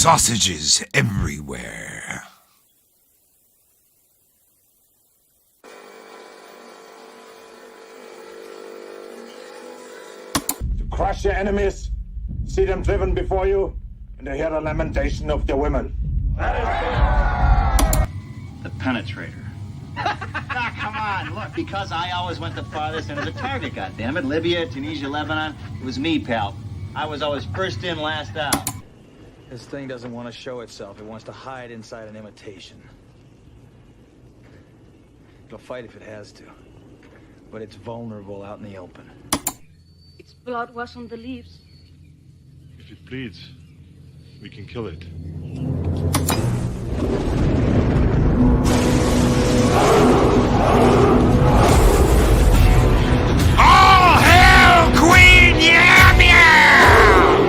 Sausages everywhere. To crush your enemies, see them driven before you, and to hear the lamentation of their women. The penetrator. Come on, look, because I always went the farthest into the target, goddammit. Libya, Tunisia, Lebanon, it was me, pal. I was always first in, last out. This thing doesn't want to show itself. It wants to hide inside an imitation. It'll fight if it has to. But it's vulnerable out in the open. Its blood was on the leaves. If it bleeds, we can kill it. All hail Queen Yam Yam!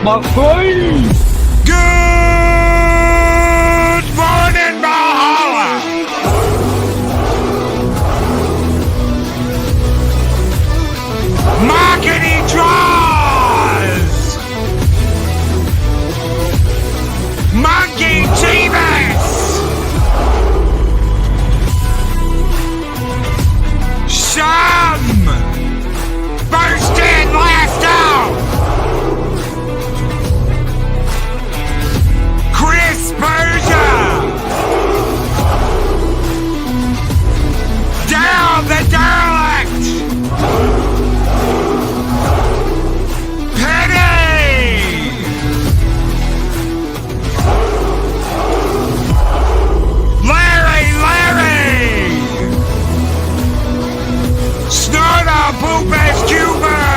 McQueen! Good morning, Valhalla! Marketing draws! Monkey Jeebus! Some! First in, last out! Chris Persia! Down the derelict! Penny! Larry! Snorta Poopus Cuber!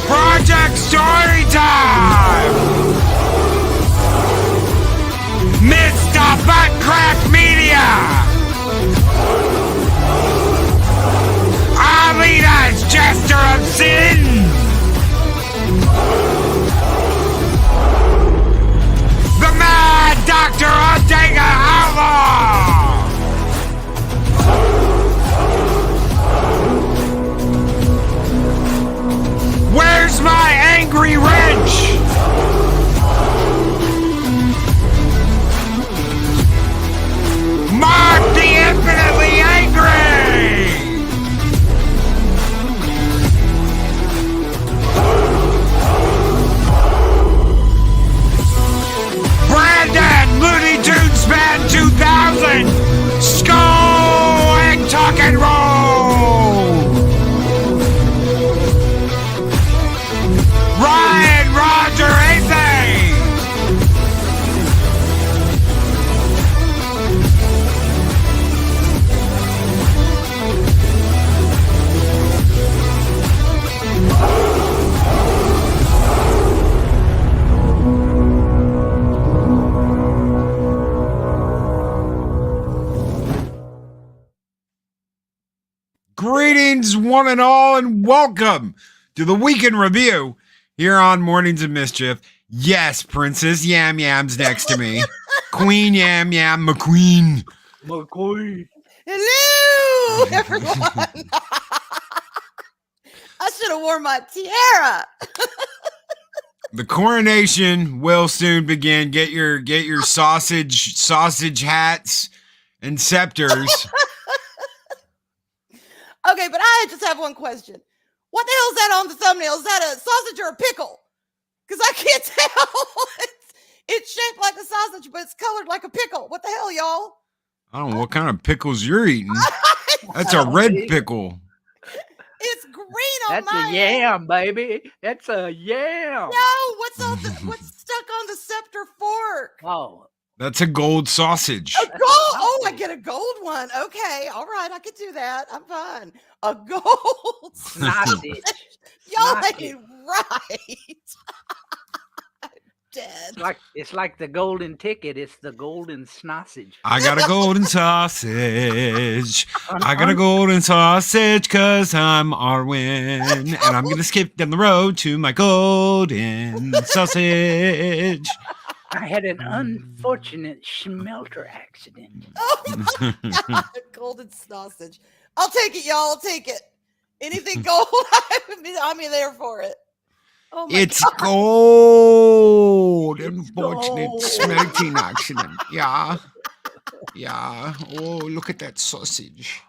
Project Storytime! Mr. Buttcrack Media! Arlita's Jester of Sin! The Mad Doctor Ortega Outlaw! Where's my angry wrench? Mark the infinitely angry! Brandon Looney Tunes Man 2000! Skull and Tuck and Roll! Ryan Roger Athey! Greetings, one and all, and welcome to the Weekend Review here on Mornings of Mischief. Yes, Princess Yam Yam's next to me. Queen Yam Yam McQueen. McQueen! Hello, everyone. I should have worn my tiara. The coronation will soon begin. Get your sausage hats and scepters. Okay, but I just have one question. What the hell is that on the thumbnail? Is that a sausage or a pickle? Because I can't tell. It's shaped like a sausage, but it's colored like a pickle. What the hell, y'all? I don't know what kind of pickles you're eating. That's a red pickle. It's green on That's mine. a yam, baby. That's a yam. No, what's stuck on the scepter fork? Oh, That's a gold sausage. A gold. Oh, I get a gold one. Okay, all right, I could do that. I'm fine. A gold sausage. Y'all Sausage. ain't right. I'm dead. It's like the golden ticket. It's the golden sausage. I got a golden sausage. I got a golden sausage because I'm Arwyn. And I'm going to skip down the road to my golden sausage. I had an unfortunate smelter accident. Oh my God, golden sausage. I'll take it, y'all. I'll take it. Anything gold, I'm there for it. Oh my It's God. gold. Unfortunate smelting accident. Yeah. Yeah. Oh, look at that sausage.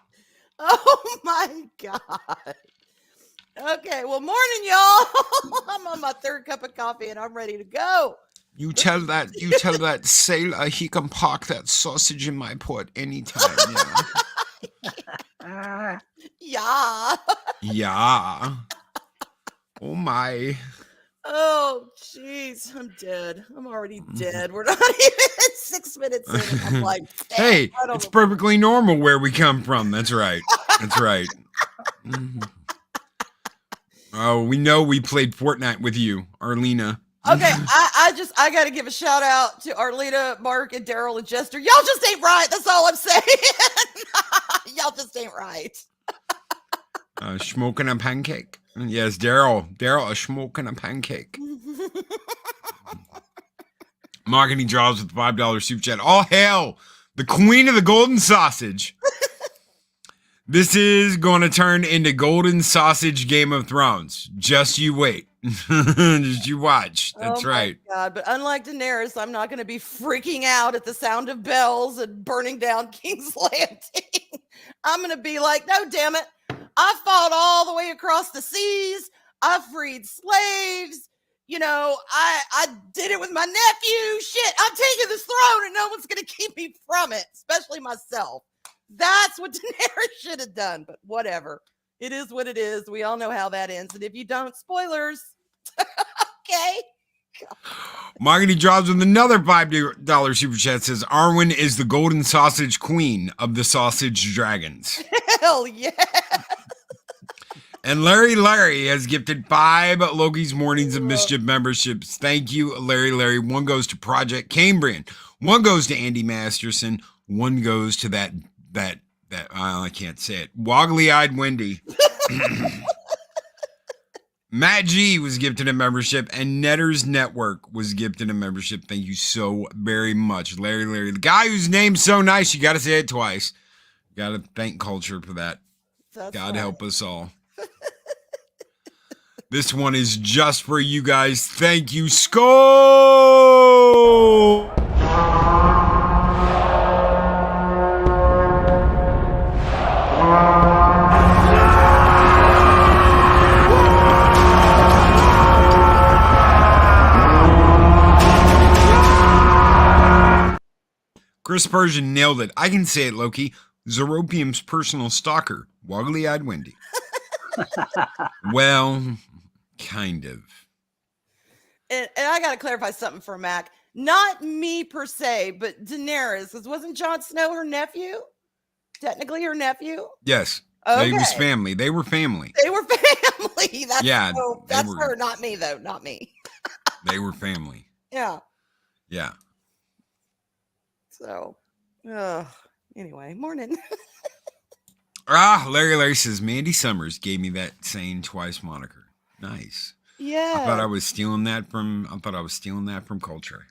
Oh my God. Okay, well, morning, y'all. I'm on my third cup of coffee and I'm ready to go. You tell that sailor he can park that sausage in my port anytime. Yeah. Yeah. Yeah. Oh my. Oh, jeez. I'm dead. I'm already dead. We're not even 6 minutes in. And I'm like, Hey, I don't it's know. perfectly normal where we come from. That's right. That's right. Mhm. Oh, we know we played Fortnite with you, Arlena. Okay, I got to give a shout out to Arlena, Mark, and Daryl and Jester. Y'all just ain't right. That's all I'm saying. Y'all just ain't right. Smoking a pancake. Yes, Daryl, a smoking a pancake. Marketing jobs with $5 super chat. All hail the queen of the golden sausage. This is going to turn into golden sausage Game of Thrones. Just you wait. Just you watch. That's right. Oh my God, but unlike Daenerys, I'm not going to be freaking out at the sound of bells and burning down King's Landing. I'm going to be like, no, damn it. I fought all the way across the seas. I freed slaves. You know, I did it with my nephew. Shit, I'm taking this throne and no one's going to keep me from it, especially myself. That's what Daenerys should have done, but whatever. It is what it is. We all know how that ends. And if you don't, spoilers. Okay. Marketing jobs with another $5 super chat says Arwyn is the golden sausage queen of the sausage dragons. Hell yeah. And Larry has gifted 5 Loki's Mornings of Mischief memberships. Thank you, Larry. One goes to Project Cambrian. One goes to Andy Masterson. One goes to that I can't say it. Woggly-eyed Wendy. Matt G was gifted a membership, and Netters Network was gifted a membership. Thank you so very much, Larry. The guy whose name's so nice, you got to say it twice. Got to thank Culture for that. God help us all. This one is just for you guys. Thank you, Skull! Chris Persian nailed it. I can say it, Loki. Zeropium's personal stalker, Woggly-eyed Wendy. Well, kind of. And I got to clarify something for Mac. Not me per se, but Daenerys. Because wasn't Jon Snow her nephew? Technically her nephew? Yes. Okay. They was family. They were family. They were family. That's that's her, not me, though. Not me. They were family. Yeah. Yeah. So, anyway, morning. Larry says Mandy Summers gave me that saying twice moniker. Nice. Yeah. I thought I was stealing that from Culture.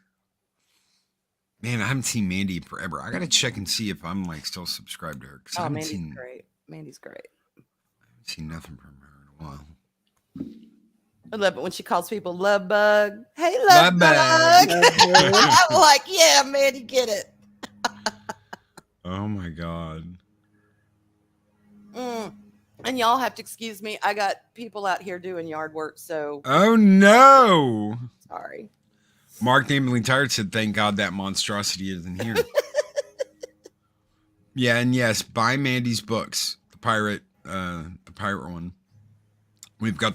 Man, I haven't seen Mandy in forever. I gotta check and see if I'm like still subscribed to her. Oh, Mandy's great. Mandy's great. I haven't seen nothing from her in a while. I love it when she calls people love bug. Hey, love bug. I'm like, yeah, Mandy, get it. Oh my God. And y'all have to excuse me. I got people out here doing yard work, so. Oh no. Sorry. Mark Namely Tired said, thank God that monstrosity isn't here. Yeah, and yes, buy Mandy's books. The pirate one. We've got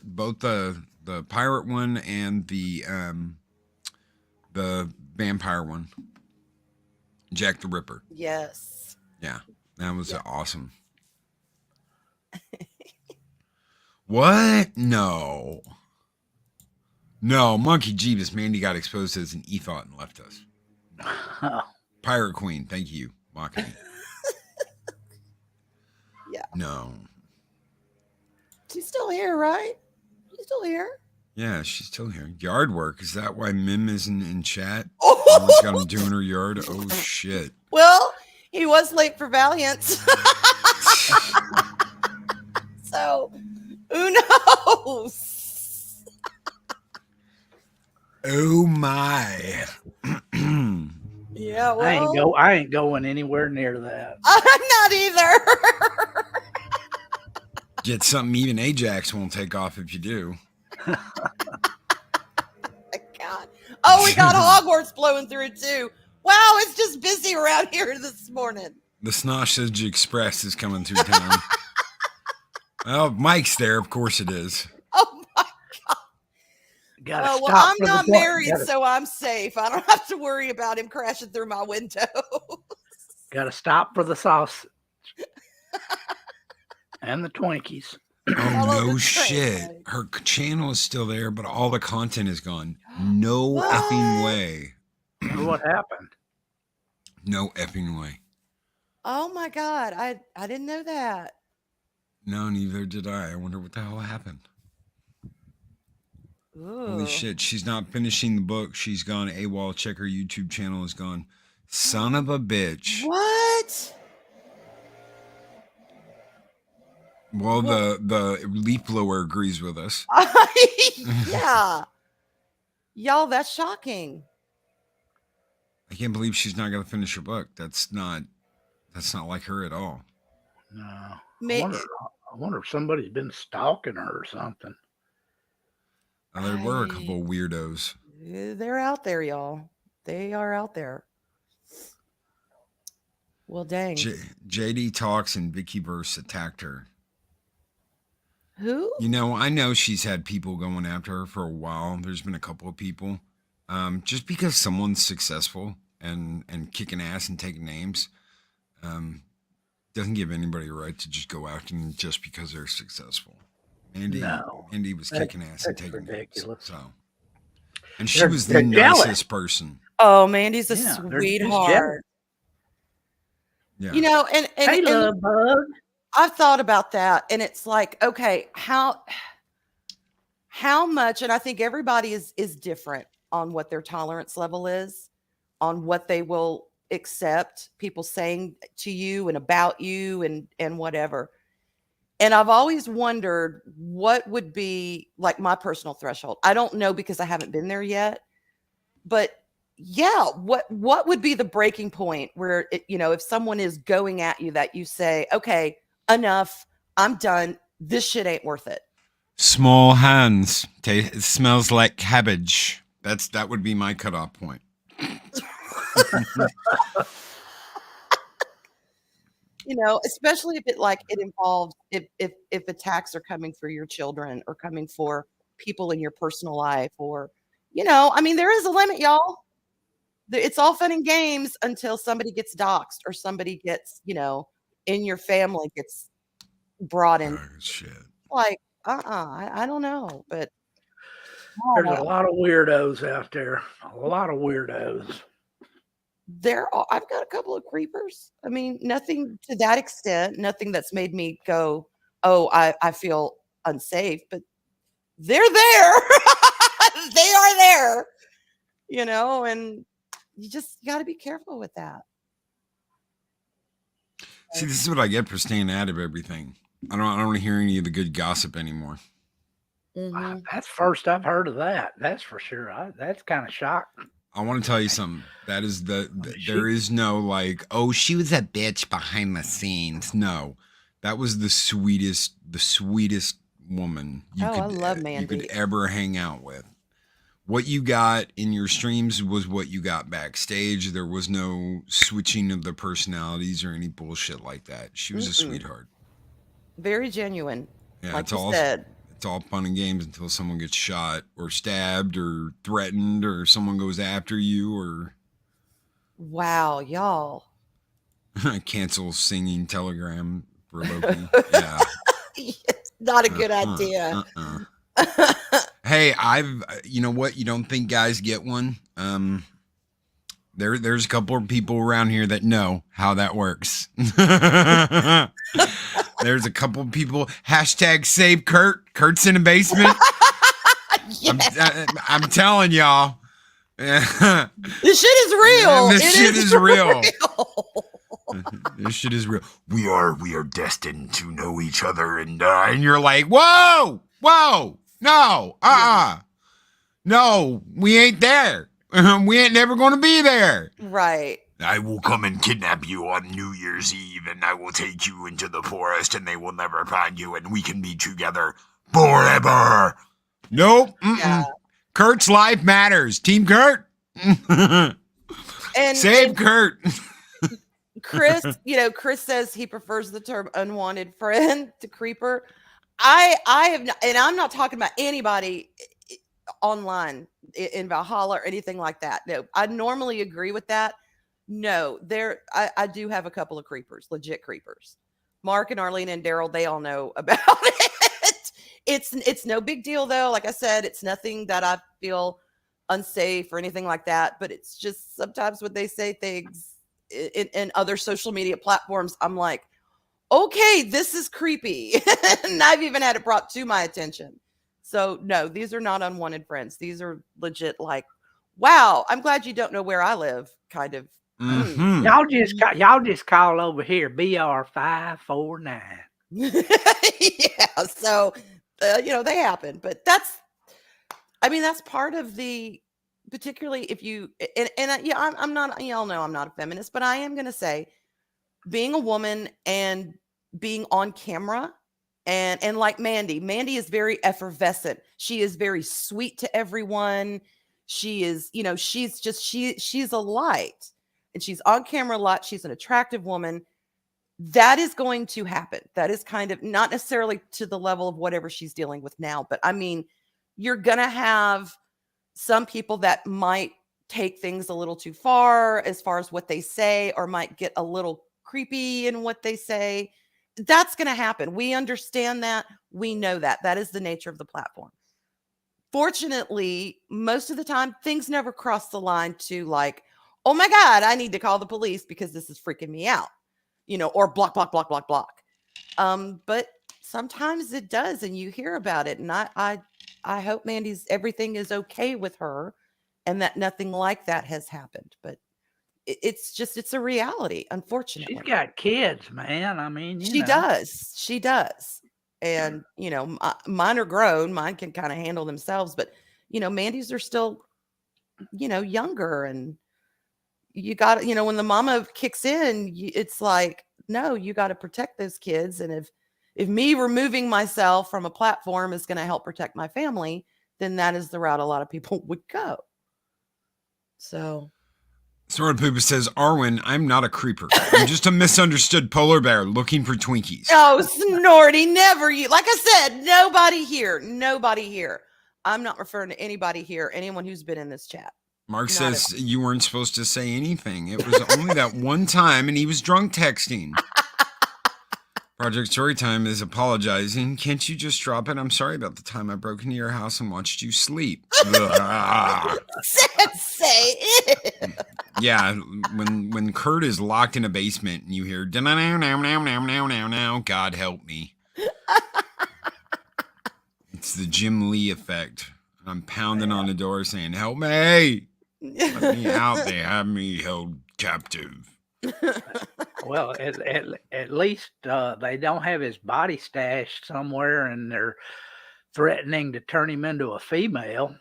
both the pirate one and the vampire one. Jack the Ripper. Yes. Yeah, that was awesome. What? No, Monkey Jeebus. Mandy got exposed as an ethot and left us. Pirate Queen, thank you, mocking me. Yeah. No. She's still here, right? She's still here. Yeah, she's still here. Yard work. Is that why Mim isn't in chat? Oh, Always got him doing her yard. Oh shit. Well, he was late for Valiant. know. Who knows? Oh my. Yeah, well, I ain't going anywhere near that. I'm not either. Get something even Ajax won't take off if you do. God. Oh, we got Hogwarts blowing through too. Wow, it's just busy around here this morning. The Sausage Express is coming through town. Well, Mike's there. Of course it is. Oh my God. Gotta Oh, stop well, I'm for the not point. married, so I'm safe. I don't have to worry about him crashing through my window. Gotta stop for the sausage and the Twinkies. Oh, Follow no the shit. train. Her channel is still there, but all the content is gone. No What? effing way. What happened? No effing way. Oh my God, I didn't know that. No, neither did I. I wonder what the hell happened. Holy Ooh. shit. She's not finishing the book. She's gone AWOL. Check her YouTube channel is gone. Son of a bitch. What? Well, the leaf blower agrees with us. Yeah. Y'all, that's shocking. I can't believe she's not gonna finish her book. That's not like her at all. No. I May- wonder if somebody's been stalking her or something. There were a couple of weirdos. They're out there, y'all. They are out there. Well, dang. JD Talks and Vicky Verse attacked her. Who? You know, I know she's had people going after her for a while. There's been a couple of people. Just because someone's successful and kicking ass and taking names, doesn't give anybody a right to just go after them just because they're successful. Andy was kicking ass and taking ridiculous. names. So, and she was the they're jealous. nicest person. Oh, Mandy's a Yeah, they're just sweetheart. Yeah. You know, and Hey, love bug. I've thought about that, and it's like, okay, how much, and I think everybody is different on what their tolerance level is, on what they will accept, people saying to you and about you and whatever. And I've always wondered what would be like my personal threshold. I don't know because I haven't been there yet, but yeah, what would be the breaking point where if someone is going at you that you say, okay, enough, I'm done, this shit ain't worth it. Small hands. It smells like cabbage. That would be my cutoff point. Especially if it involves if attacks are coming for your children or coming for people in your personal life, or there is a limit, y'all. It's all fun and games until somebody gets doxxed or somebody gets in your family gets brought in. Oh, shit. Like I don't know, but There's a lot of weirdos out there. A lot of weirdos. I've got a couple of creepers. I mean, nothing to that extent, nothing that's made me go, oh, I feel unsafe, but they're there. They are there, and you just got to be careful with that. See, this is what I get for staying out of everything. I don't want to hear any of the good gossip anymore. Mm-hmm. That's first I've heard of that. That's for sure. That's kind of shocking. I want to tell you something. That is there is no like, oh, she was a bitch behind the scenes. No, that was the sweetest woman I love Mandy. you could ever hang out with. What you got in your streams was what you got backstage. There was no switching of the personalities or any bullshit like that. She was a sweetheart. Very genuine. Yeah, like you said. It's all fun and games until someone gets shot or stabbed or threatened or someone goes after you or wow, y'all. cancel singing Telegram for Loki. Yeah. It's not a good idea. Hey, you know what? You don't think guys get one? There's a couple of people around here that know how that works. There's a couple of people. # save Kurt. Kurt's in the basement. Yes. I'm telling y'all. This shit is real. This shit is real. This shit is real. We are destined to know each other, and you're like, whoa, no, no, we ain't there. We ain't never gonna be there. Right. I will come and kidnap you on New Year's Eve, and I will take you into the forest, and they will never find you, and we can be together forever. Nope. Yeah. Kurt's life matters. Team Kurt. Save Kurt. Chris, Chris says he prefers the term unwanted friend to creeper. I have not, and I'm not talking about anybody online in Valhalla or anything like that. No, I normally agree with that. No, I do have a couple of creepers, legit creepers. Mark and Arlene and Daryl, they all know about it. It's no big deal though. Like I said, it's nothing that I feel unsafe or anything like that. But it's just sometimes when they say things in other social media platforms, I'm like, okay, this is creepy. And I've even had it brought to my attention. So no, these are not unwanted friends. These are legit like, wow, I'm glad you don't know where I live kind of. Mm-hmm. Y'all just call over here, BR549. Yeah, so they happen, but that's part of the, particularly if you I'm not, y'all know I'm not a feminist, but I am going to say being a woman and being on camera and like Mandy is very effervescent. She is very sweet to everyone. She is, she's a light, and she's on camera a lot. She's an attractive woman. That is going to happen. That is kind of not necessarily to the level of whatever she's dealing with now, but I mean, you're going to have some people that might take things a little too far as what they say, or might get a little creepy in what they say. That's going to happen. We understand that. We know that. That is the nature of the platform. Fortunately, most of the time, things never cross the line to like, oh my God, I need to call the police because this is freaking me out, or block. But sometimes it does, and you hear about it. And I hope everything is okay with her and that nothing like that has happened. But it's a reality, unfortunately. She's got kids, man. I mean, she does. And, mine are grown. Mine can kind of handle themselves. But, Mandy's are still, younger. And you got, when the mama kicks in, it's like, no, you got to protect those kids. And if me removing myself from a platform is going to help protect my family, then that is the route a lot of people would go. So. Sword Pooper says, Arwyn, I'm not a creeper. I'm just a misunderstood polar bear looking for Twinkies. Oh, Snorty, never you. Like I said, nobody here. I'm not referring to anybody here, anyone who's been in this chat. Mark says you weren't supposed to say anything. It was only that one time, and he was drunk texting. Project Storytime is apologizing. Can't you just drop it? I'm sorry about the time I broke into your house and watched you sleep. Say it. Yeah, when Kurt is locked in a basement and you hear now, God help me. It's the Jim Lee effect. I'm pounding on the door saying, help me. Let me out. They have me held captive. Well, at least they don't have his body stashed somewhere and they're threatening to turn him into a female.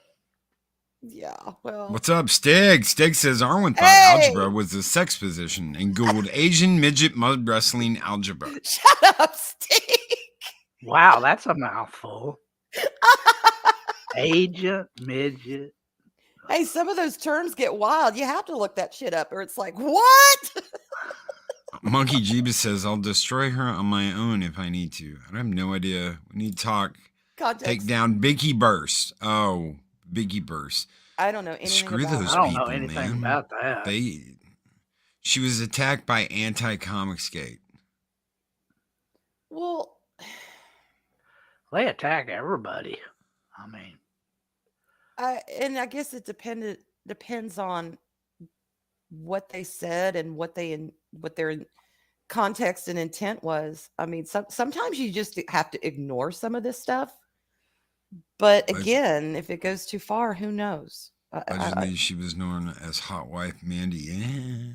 Yeah, well. What's up, Stig? Stig says Arwyn thought algebra was a sex position and Googled Asian midget mud wrestling algebra. Shut up, Stig. Wow, that's a mouthful. Asian midget. Hey, some of those terms get wild. You have to look that shit up, or it's like, what? Monkey Jeebus says, I'll destroy her on my own if I need to. I have no idea. We need to talk. Context. Take down Biggie Burst. Oh, Biggie Burst. I don't know anything Screw about those it. I don't people, know anything man. about that. She was attacked by Anti-Comicsgate. Well, they attack everybody. I mean, I guess it depends on what they said and what their context and intent was. I mean, sometimes you just have to ignore some of this stuff. But again, if it goes too far, who knows? Allegedly, she was known as Hot Wife Mandy. Yeah.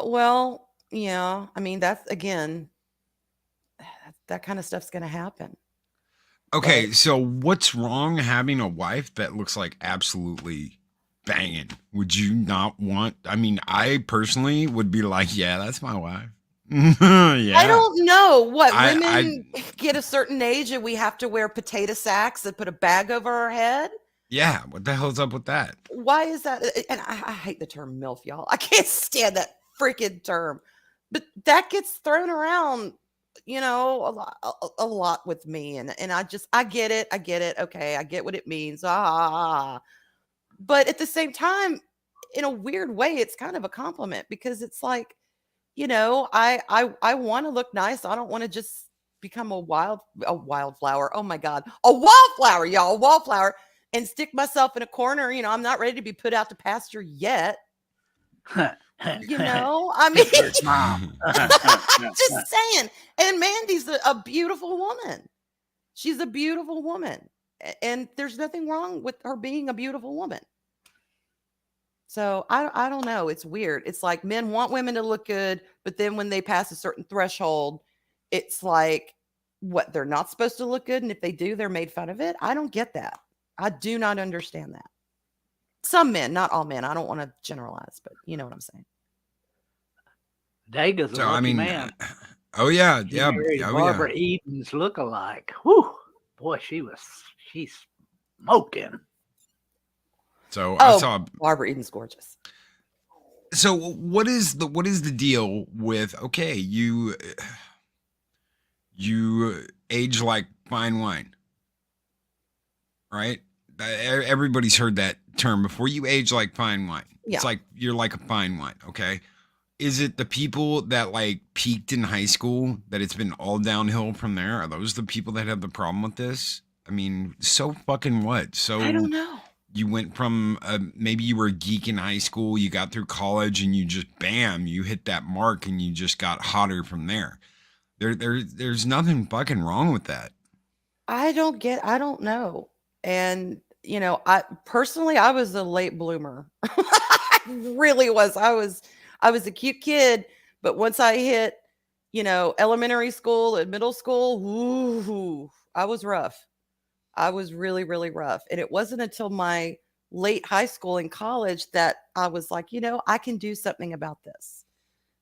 Well, yeah. I mean, that's again, that kind of stuff's going to happen. Okay, so what's wrong having a wife that looks like absolutely banging? Would you not want? I mean, I personally would be like, yeah, that's my wife. Yeah. I don't know what I- women get a certain age and we have to wear potato sacks and put a bag over our head. Yeah, what the hell's up with that? Why is that? And I hate the term MILF, y'all. I can't stand that freaking term. But that gets thrown around, a lot with me. And I get it. I get it. Okay, I get what it means. But at the same time, in a weird way, it's kind of a compliment because it's like, I want to look nice. I don't want to just become a wildflower. Oh my God. A wallflower, y'all, a wallflower. And stick myself in a corner. I'm not ready to be put out to pasture yet. I mean, just saying. And Mandy's a beautiful woman. She's a beautiful woman. And there's nothing wrong with her being a beautiful woman. So I don't know. It's weird. It's like men want women to look good, but then when they pass a certain threshold, it's like, what, they're not supposed to look good. And if they do, they're made fun of it. I don't get that. I do not understand that. Some men, not all men. I don't want to generalize, but you know what I'm saying. Daga's a lucky man. Oh yeah, She yeah. married Oh, Barbara Eden's lookalike. Whew, boy, she's smoking. So I saw Barbara Eden's gorgeous. So what is the deal with, okay, you age like fine wine, right? Everybody's heard that term before. You age like fine wine. Yeah. It's like you're like a fine wine, okay? Is it the people that like peaked in high school that it's been all downhill from there? Are those the people that have the problem with this? I mean, so fucking what? So I don't know. You went from maybe you were a geek in high school, you got through college, and you just bam, you hit that mark, and you just got hotter from there. There's nothing fucking wrong with that. I don't know. And I personally, I was a late bloomer. I really was. I was a cute kid, but once I hit, elementary school and middle school, ooh, I was rough. I was really, really rough. And it wasn't until my late high school and college that I was like, I can do something about this.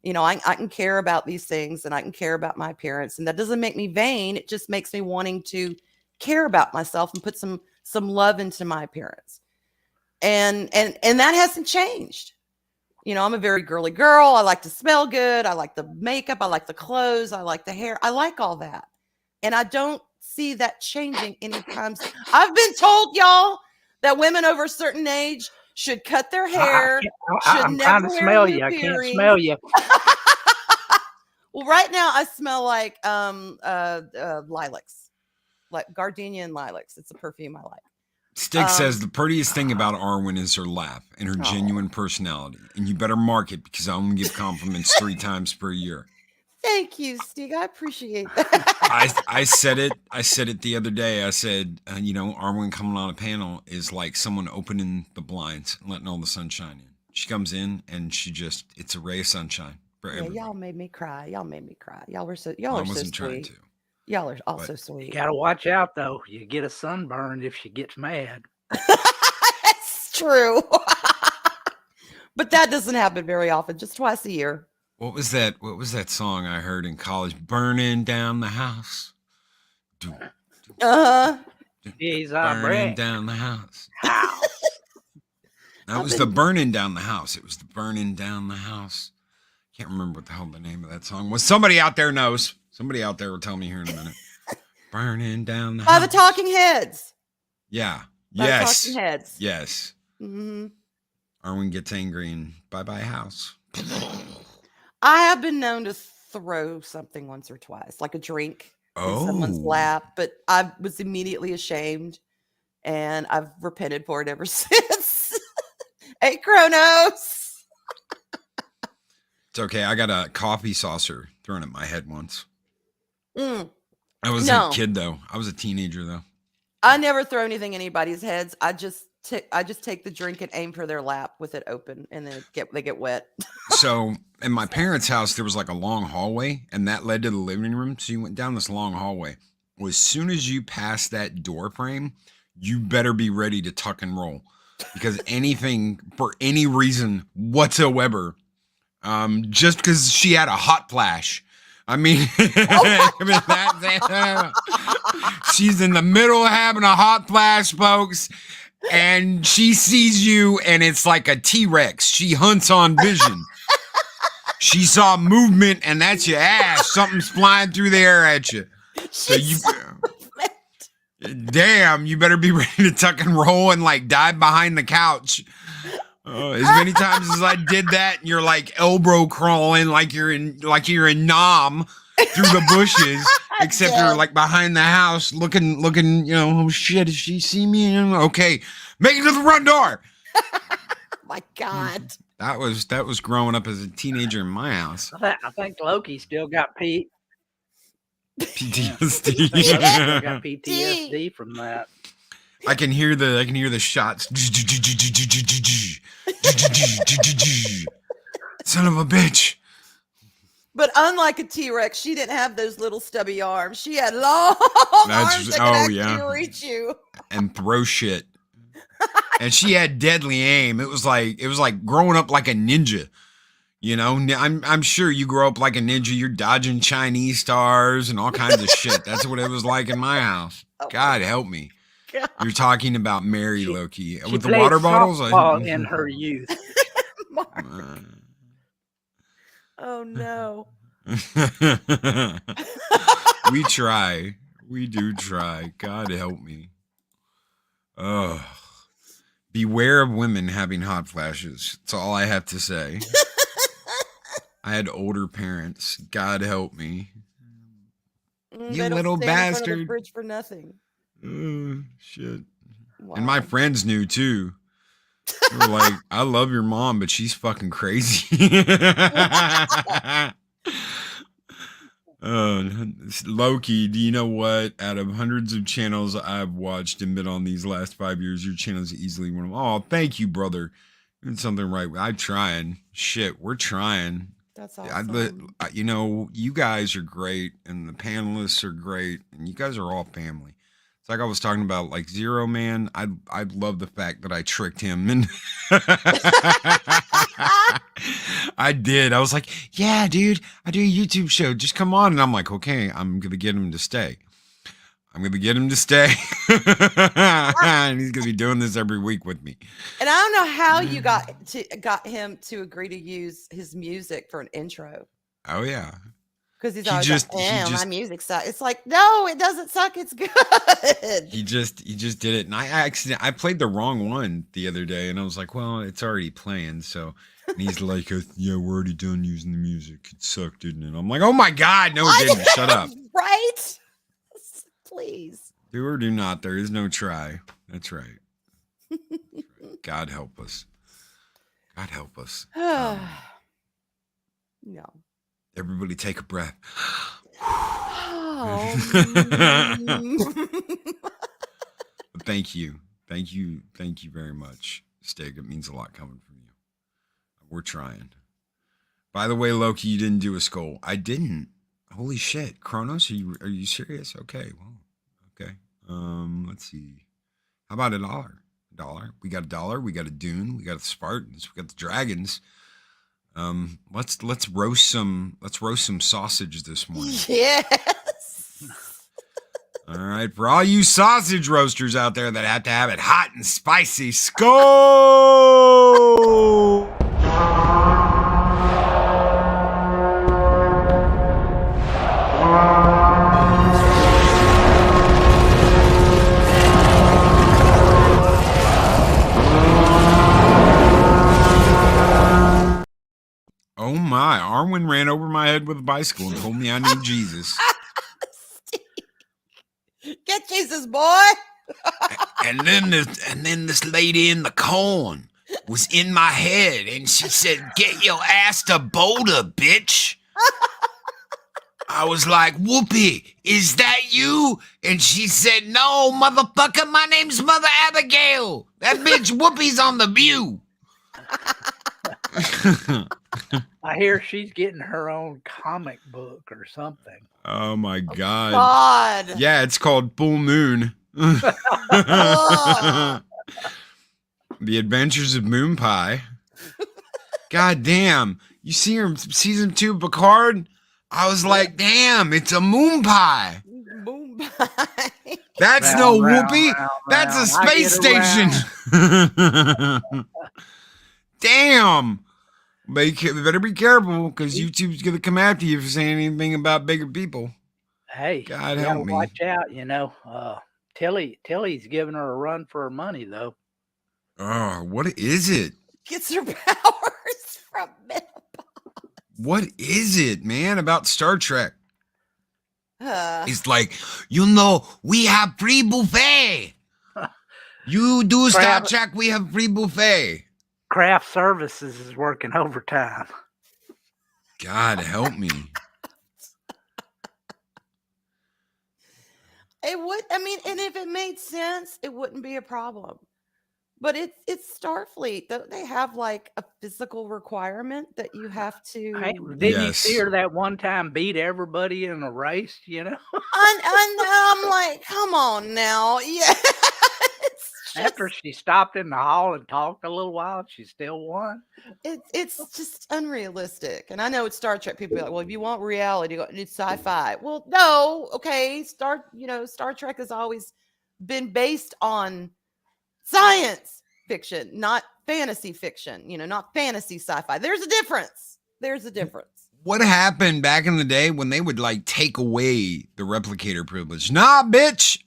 I can care about these things and I can care about my appearance. And that doesn't make me vain. It just makes me wanting to care about myself and put some love into my appearance. And that hasn't changed. I'm a very girly girl. I like to smell good. I like the makeup. I like the clothes. I like the hair. I like all that. And I don't see that changing anytime soon. I've been told, y'all, that women over a certain age should cut their hair. I'm trying to smell you. I can't smell you. Well, right now I smell like lilacs, like gardenia and lilacs. It's a perfume I like. Stick says the prettiest thing about Arwyn is her laugh and her genuine personality. And you better mark it because I only give compliments 3 times per year. Thank you, Stig. I appreciate that. I said it the other day. I said, Arwyn coming on a panel is like someone opening the blinds and letting all the sunshine in. She comes in and it's a ray of sunshine for everyone. Y'all made me cry. Y'all are so I wasn't trying sweet. to. Y'all are also sweet. You gotta watch out though. You get a sunburn if she gets mad. That's true. But that doesn't happen very often, just twice a year. What was that song I heard in college? Burning down the house. Burning down the house. That was the burning down the house. It was the burning down the house. Can't remember what the hell the name of that song was. Somebody out there knows. Somebody out there will tell me here in a minute. Burning down the house. By the Talking Heads. Yeah. By Yes. the Talking Heads. Yes. Mm-hmm. Arwyn gets angry and bye-bye house. I have been known to throw something once or twice, like a drink in someone's lap, but I was immediately ashamed and I've repented for it ever since. Hey, Kronos. It's okay. I got a coffee saucer thrown at my head once. I was No. a kid, though. I was a teenager, though. I never throw anything in anybody's heads. I just I just take the drink and aim for their lap with it open, and then they get wet. So in my parents' house, there was like a long hallway, and that led to the living room. So you went down this long hallway. Well, as soon as you pass that door frame, you better be ready to tuck and roll, because anything for any reason whatsoever, just because she had a hot flash. I mean, she's in the middle of having a hot flash, folks, and she sees you, and it's like a T-Rex. She hunts on vision. She saw movement, and that's your ass. Something's flying through the air at you. So damn, you better be ready to tuck and roll and like dive behind the couch. As many times as I did that, and you're like elbow crawling, like you're in Nam through the bushes, except you're like behind the house, looking. Oh shit, does she see me? Okay, make it to the front door. My God, that was growing up as a teenager in my house. I think Loki still got PTSD. Still got PTSD from that. I can hear the shots. Son of a bitch. But unlike a T-Rex, she didn't have those little stubby arms. She had long arms that could actually reach you and throw shit. And she had deadly aim. It was like growing up like a ninja. You know, I'm sure you grow up like a ninja. You're dodging Chinese stars and all kinds of shit. That's what it was like in my house. God help me. God. You're talking about Mary Loki with the water bottles in her youth. Oh no. We try. We do try. God help me. Oh, beware of women having hot flashes. That's all I have to say. I had older parents. God help me. You little bastard. In front of the fridge for nothing. Shit. Wow. And my friends knew too. They were like, I love your mom, but she's fucking crazy. Loki, do you know what? Out of hundreds of channels I've watched and been on these last 5 years, your channel is easily one of them. Oh, thank you, brother. Doing something right. I'm trying. Shit, we're trying. That's awesome. You guys are great, and the panelists are great, and you guys are all family. It's like I was talking about, like Zero Man. I love the fact that I tricked him, and I did. I was like, "Yeah, dude, I do a YouTube show. Just come on." And I'm like, "Okay, I'm gonna get him to stay. I'm gonna get him to stay, and he's gonna be doing this every week with me." And I don't know how you got him to agree to use his music for an intro. Oh yeah. Because he's always like, my music sucks. It's like, no, it doesn't suck. It's good. He just did it. And I played the wrong one the other day. And I was like, well, it's already playing. So and he's like, yeah, we're already done using the music. It sucked, didn't it? I'm like, oh my God. No, it didn't. Shut up. Right? Please. Do or do not. There is no try. That's right. God help us. God help us. No. Everybody take a breath. Thank you. Thank you. Thank you very much, Stig. It means a lot coming from you. We're trying. By the way, Loki, you didn't do a skull. I didn't. Holy shit. Kronos, are you serious? Okay. Well, okay. Let's see. How about $1? We got $1. We got a Dune. We got the Spartans. We got the dragons. Let's roast some sausage this morning. Yes. All right, for all you sausage roasters out there that have to have it hot and spicy, skull. Oh my, Arwyn ran over my head with a bicycle and told me I need Jesus. Get Jesus, boy. and then this lady in the corn was in my head and she said, get your ass to Boulder, bitch. I was like, Whoopi, is that you? And she said, no, motherfucker, my name's Mother Abigail. That bitch Whoopi's on The View. I hear she's getting her own comic book or something. Oh my God. God. Yeah, it's called Full Moon. Ugh. The Adventures of Moon Pie. God damn. You see her in season 2 of Picard? I was like, damn, it's a moon pie. Boom. Bye. That's Round, no round, Whoopi. round, That's a round. I space get station. Damn. But you better be careful because YouTube's going to come after you for saying anything about bigger people. Hey, God you help gotta me. watch out, you know. Tilly's giving her a run for her money, though. Oh, what is it? Gets her powers from menopause. What is it, man, about Star Trek? Uh, It's like, we have free buffet. You do Star Crap. Trek, we have free buffet. Craft Services is working overtime. God help me. it would. I mean, and if it made sense, it wouldn't be a problem. But it's Starfleet. They have like a physical requirement that you have to. Hey, didn't you see Yes. her that one time beat everybody in a race, you know? I'm like, come on now. Yeah. It's After just, she stopped in the hall and talked a little while, she still won. it's just unrealistic. And I know it's Star Trek. People be like, well, if you want reality, it's sci-fi. Well, no, okay. Star Trek has always been based on science fiction, not fantasy fiction, not fantasy sci-fi. There's a difference. What happened back in the day when they would like take away the replicator privilege? Nah, bitch.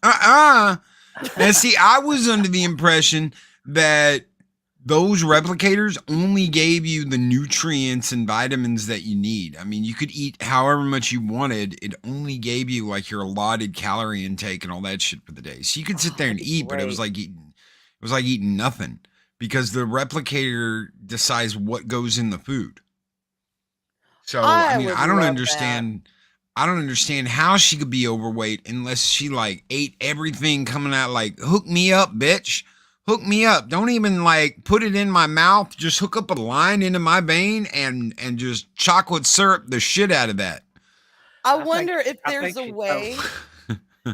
And see, I was under the impression that those replicators only gave you the nutrients and vitamins that you need. I mean, you could eat however much you wanted. It only gave you like your allotted calorie intake and all that shit for the day. So you could sit there and eat, but it was like eating nothing because the replicator decides what goes in the food. So I mean, would I don't love understand. I don't understand how she could be overweight unless she like ate everything coming out. Like, hook me up, bitch. Hook me up. Don't even like put it in my mouth. Just hook up a line into my vein and just chocolate syrup the shit out of that. I wonder if I there's think a she way.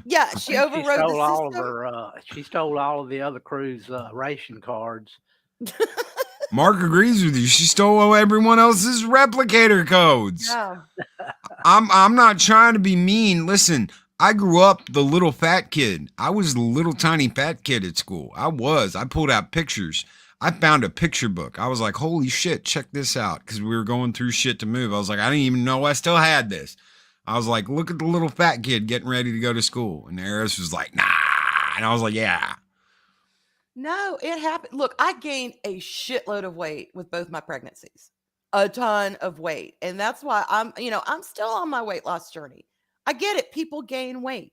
Yeah, she overrode stole the all of system. her. She stole all of the other crew's ration cards. Mark agrees with you. She stole everyone else's replicator codes. Yeah. I'm not trying to be mean. Listen, I grew up the little fat kid. I was the little tiny fat kid at school. I pulled out pictures. I found a picture book. I was like, holy shit, check this out. Because we were going through shit to move. I was like, I didn't even know I still had this. I was like, look at the little fat kid getting ready to go to school. And Eris was like, nah. And I was like, yeah. No, it happened. Look, I gained a shitload of weight with both my pregnancies, a ton of weight. And that's why I'm still on my weight loss journey. I get it. People gain weight,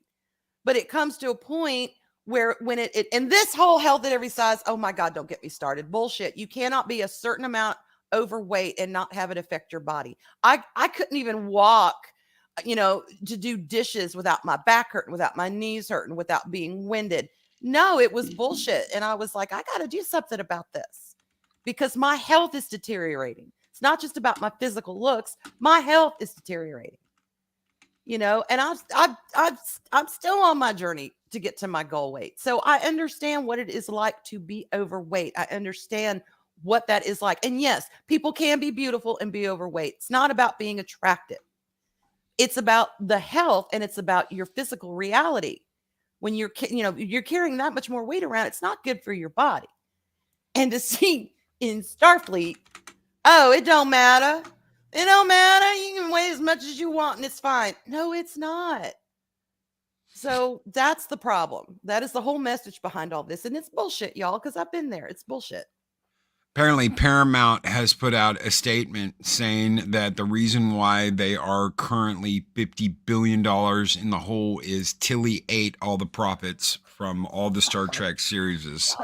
but it comes to a point where when and this whole health at every size, oh my God, don't get me started. Bullshit. You cannot be a certain amount overweight and not have it affect your body. I couldn't even walk, to do dishes without my back hurting, without my knees hurting, without being winded. No, it was bullshit. And I was like, I got to do something about this because my health is deteriorating. It's not just about my physical looks. My health is deteriorating, and I'm still on my journey to get to my goal weight. So I understand what it is like to be overweight. I understand what that is like. And yes, people can be beautiful and be overweight. It's not about being attractive. It's about the health and it's about your physical reality. When you're carrying that much more weight around, it's not good for your body. And to see in Starfleet, oh, it don't matter. It don't matter. You can weigh as much as you want and it's fine. No, it's not. So that's the problem. That is the whole message behind all this. And it's bullshit, y'all, because I've been there. It's bullshit. Apparently, Paramount has put out a statement saying that the reason why they are currently $50 billion in the hole is Tilly ate all the profits from all the Star Trek series.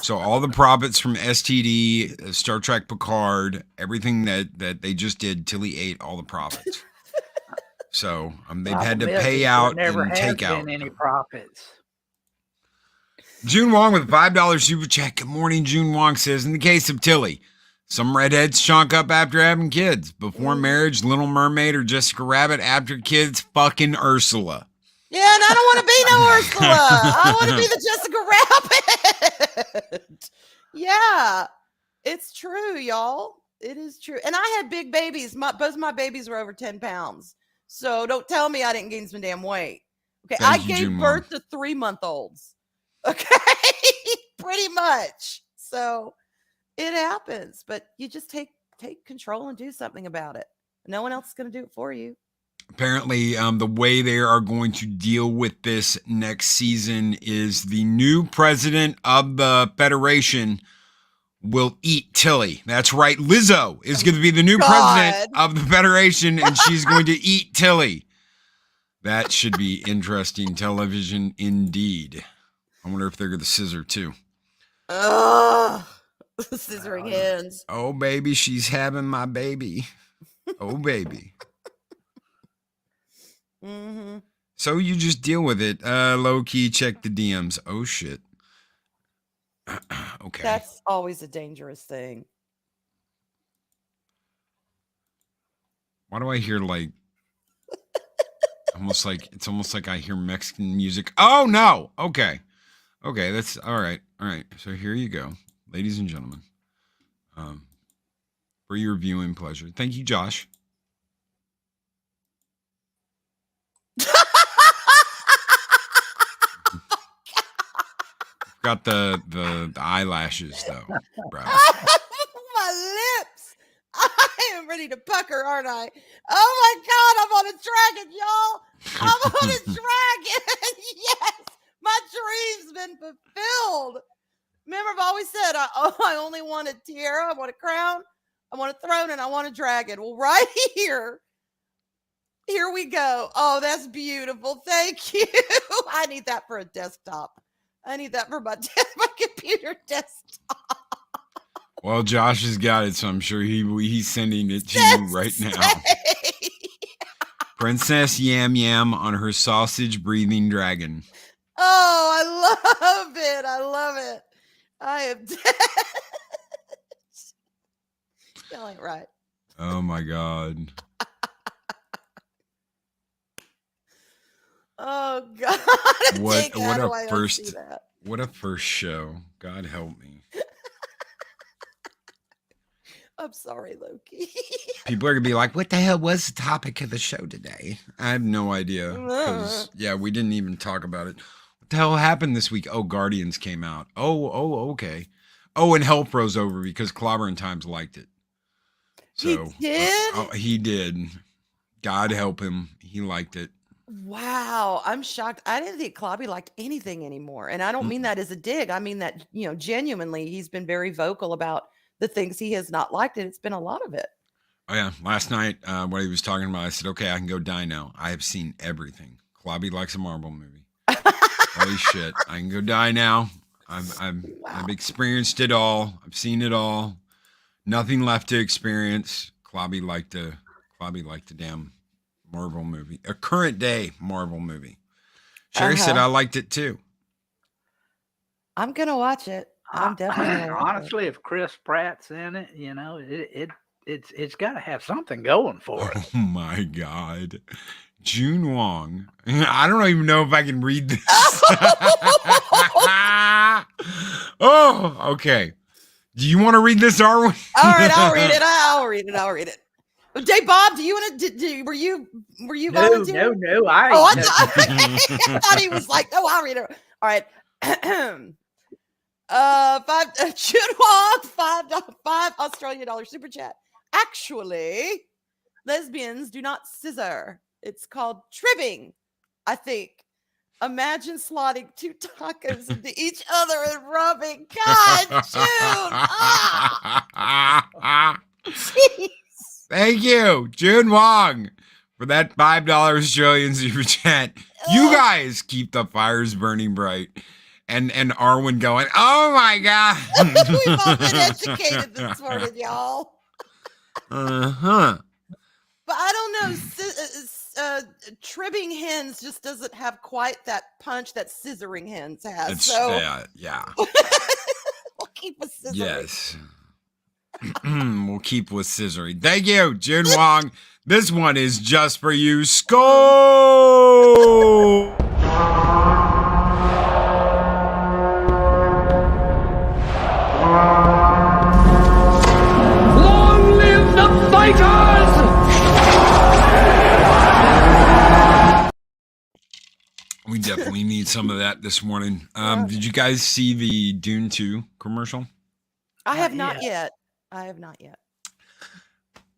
So all the profits from STD, Star Trek Picard, everything that they just did, Tilly ate all the profits. So they've had to Problem is, pay there out never and has take been out. any profits. June Wong with a $5 super chat. Good morning, June Wong says, in the case of Tilly, some redheads chonk up after having kids. Before marriage, Little Mermaid or Jessica Rabbit. After kids, fucking Ursula. Yeah, and I don't want to be no Ursula. I want to be the Jessica Rabbit. Yeah, it's true, y'all. It is true. And I had big babies. Both my babies were over 10 pounds. So don't tell me I didn't gain some damn weight. Okay, Thank I you, gave June birth to 3-month-olds. Okay, pretty much. So it happens, but you just take control and do something about it. No one else is going to do it for you. Apparently, the way they are going to deal with this next season is the new president of the Federation will eat Tilly. That's right. Lizzo is going to be the new president of the Federation, and she's going to eat Tilly. That should be interesting television indeed. I wonder if they're going to scissor too. Ugh. Scissoring hands. Oh, baby, she's having my baby. Oh, baby. Mm-hmm. So you just deal with it. Low key, check the DMs. Oh, shit. Okay. That's always a dangerous thing. Why do I hear like it's almost like I hear Mexican music? Oh no. Okay. That's all right. All right. So here you go, ladies and gentlemen. For your viewing pleasure. Thank you, Josh. Got the eyelashes though, bro. My lips. I am ready to pucker, aren't I? Oh my God, I'm on a dragon, y'all. I'm on a dragon. Yes, my dream's been fulfilled. Remember, I've always said I only want a tiara, I want a crown, I want a throne, and I want a dragon. Well, right here we go. Oh, that's beautiful. Thank you. I need that for a desktop. I need that for my computer desktop. Well, Josh has got it, so I'm sure he's sending it to you right now. Princess Yam Yam on her sausage-breathing dragon. Oh, I love it. I love it. I am dead. Y'all ain't right. Oh, my God. Oh, God. What a first show. God help me. I'm sorry, Loki. People are going to be like, what the hell was the topic of the show today? I have no idea. Because, yeah, we didn't even talk about it. What the hell happened this week? Oh, Guardians came out. Oh, okay. Oh, and Hell froze over because Clobber and Times liked it. So, he did? He did. God help him. He liked it. Wow, I'm shocked. I didn't think Clobby liked anything anymore. And I don't mean that as a dig. I mean that, genuinely, he's been very vocal about the things he has not liked, and it's been a lot of it. Oh, yeah. Last night, what he was talking about, I said, okay, I can go die now. I have seen everything. Clobby likes a Marvel movie. Holy shit. I can go die now. I've experienced it all. I've seen it all. Nothing left to experience. Clobby liked the damn Marvel movie, a current day Marvel movie. Sherry said I liked it too. I'm gonna watch it. I'm definitely gonna watch honestly, if Chris Pratt's in it, it's got to have something going for it. Oh my God, June Wong. I don't even know if I can read this. Oh, okay. Do you want to read this, Arwyn? All right, I'll read it. I'll read it. Dave Bob, do you want to? Were you volunteering? No. I thought he was like, no, I'll read it. All right. June Wong, $5 Australian dollar super chat. Actually, lesbians do not scissor. It's called tribbing, I think. Imagine slotting 2 tacos into each other and rubbing. God, June. Jeez. Thank you, June Wong, for that $5 Australian super chat. You guys keep the fires burning bright. And Arwyn going, oh my God. We've all been educated this morning, y'all. Uh-huh. But I don't know. trimming hens just doesn't have quite that punch that scissoring hens has. It's So yeah. we'll keep with scissoring. Yes. We'll keep with scissoring. Thank you, Jun Wong. This one is just for you. Skull! Long live the fighters! We definitely need some of that this morning. Did you guys see the Dune 2 commercial? I have not yet.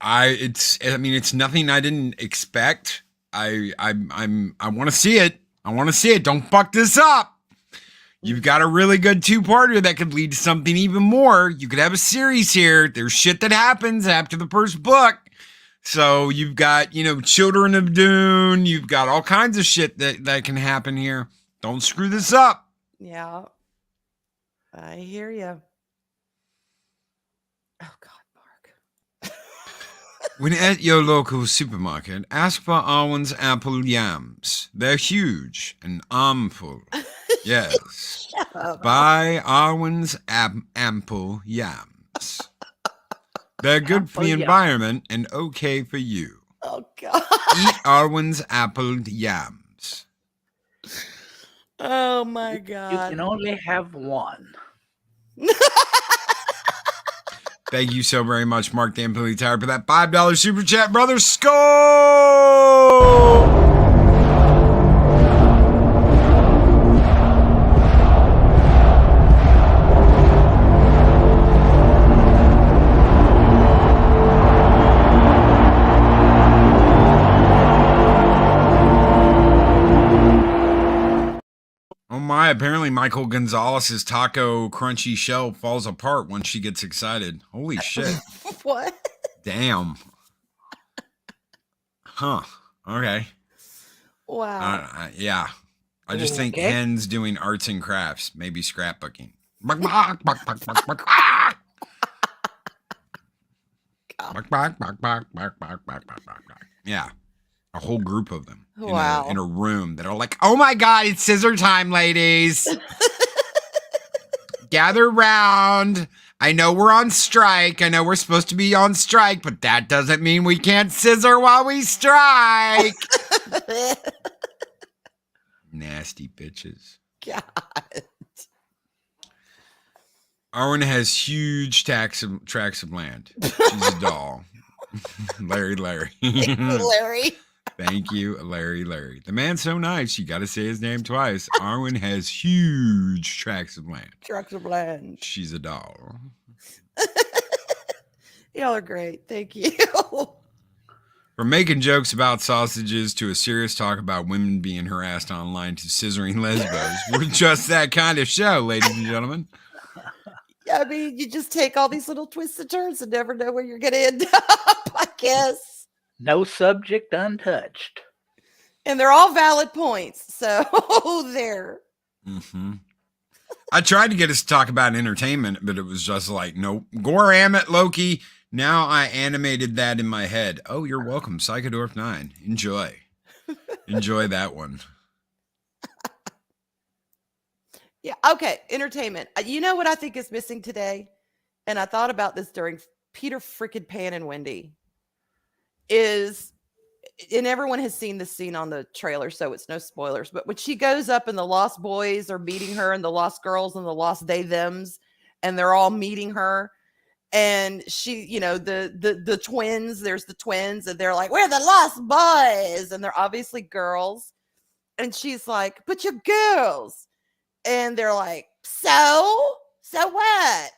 It's nothing I didn't expect. I want to see it. Don't fuck this up. You've got a really good two-parter that could lead to something even more. You could have a series here. There's shit that happens after the first book. So you've got, Children of Dune. You've got all kinds of shit that can happen here. Don't screw this up. Yeah. I hear you. Oh, God, Mark. When at your local supermarket, ask for Arwyn's apple yams. They're huge and armful. Yes. Buy Arwyn's ample yams. They're good for the environment and okay for you. Oh, God. Eat Arwyn's apple yams. Oh, my God. You can only have one. Thank you so very much, Mark Dampilly Tower, for that $5 super chat, brother. Skull! Oh my, apparently Michael Gonzalez's taco crunchy shell falls apart when she gets excited. Holy shit. What? Damn. Huh. Okay. Wow. Yeah. I just think Okay. hens doing arts and crafts, maybe scrapbooking. Yeah. A whole group of them Wow. in a room that are like, oh my God, it's scissor time, ladies. Gather round. I know we're on strike. I know we're supposed to be on strike, but that doesn't mean we can't scissor while we strike. Nasty bitches. God. Arwyn has huge tracts of land. She's a doll. Larry. Larry. Thank you, Larry. The man's so nice, you got to say his name twice. Arwyn has huge tracts of land. Trucks of land. She's a doll. Y'all are great. Thank you. From making jokes about sausages to a serious talk about women being harassed online to scissoring lesbos, we're just that kind of show, ladies and gentlemen. I mean, you just take all these little twists and turns and never know where you're going to end up, I guess. No subject untouched. And they're all valid points. So there. Mm-hmm. I tried to get us to talk about entertainment, but it was just like, nope. Goramit Loki. Now I animated that in my head. Oh, you're welcome. Psychodorf 9. Enjoy. Enjoy that one. Yeah. Okay. Entertainment. You know what I think is missing today? And I thought about this during Peter frickin' Pan and Wendy. And everyone has seen this scene on the trailer, so it's no spoilers. But when she goes up and the Lost Boys are meeting her, and the Lost Girls and the Lost They Thems, and they're all meeting her, and she, the twins. There's the twins, and they're like, "We're the Lost Boys," and they're obviously girls. And she's like, "But you're girls," and they're like, "So what?"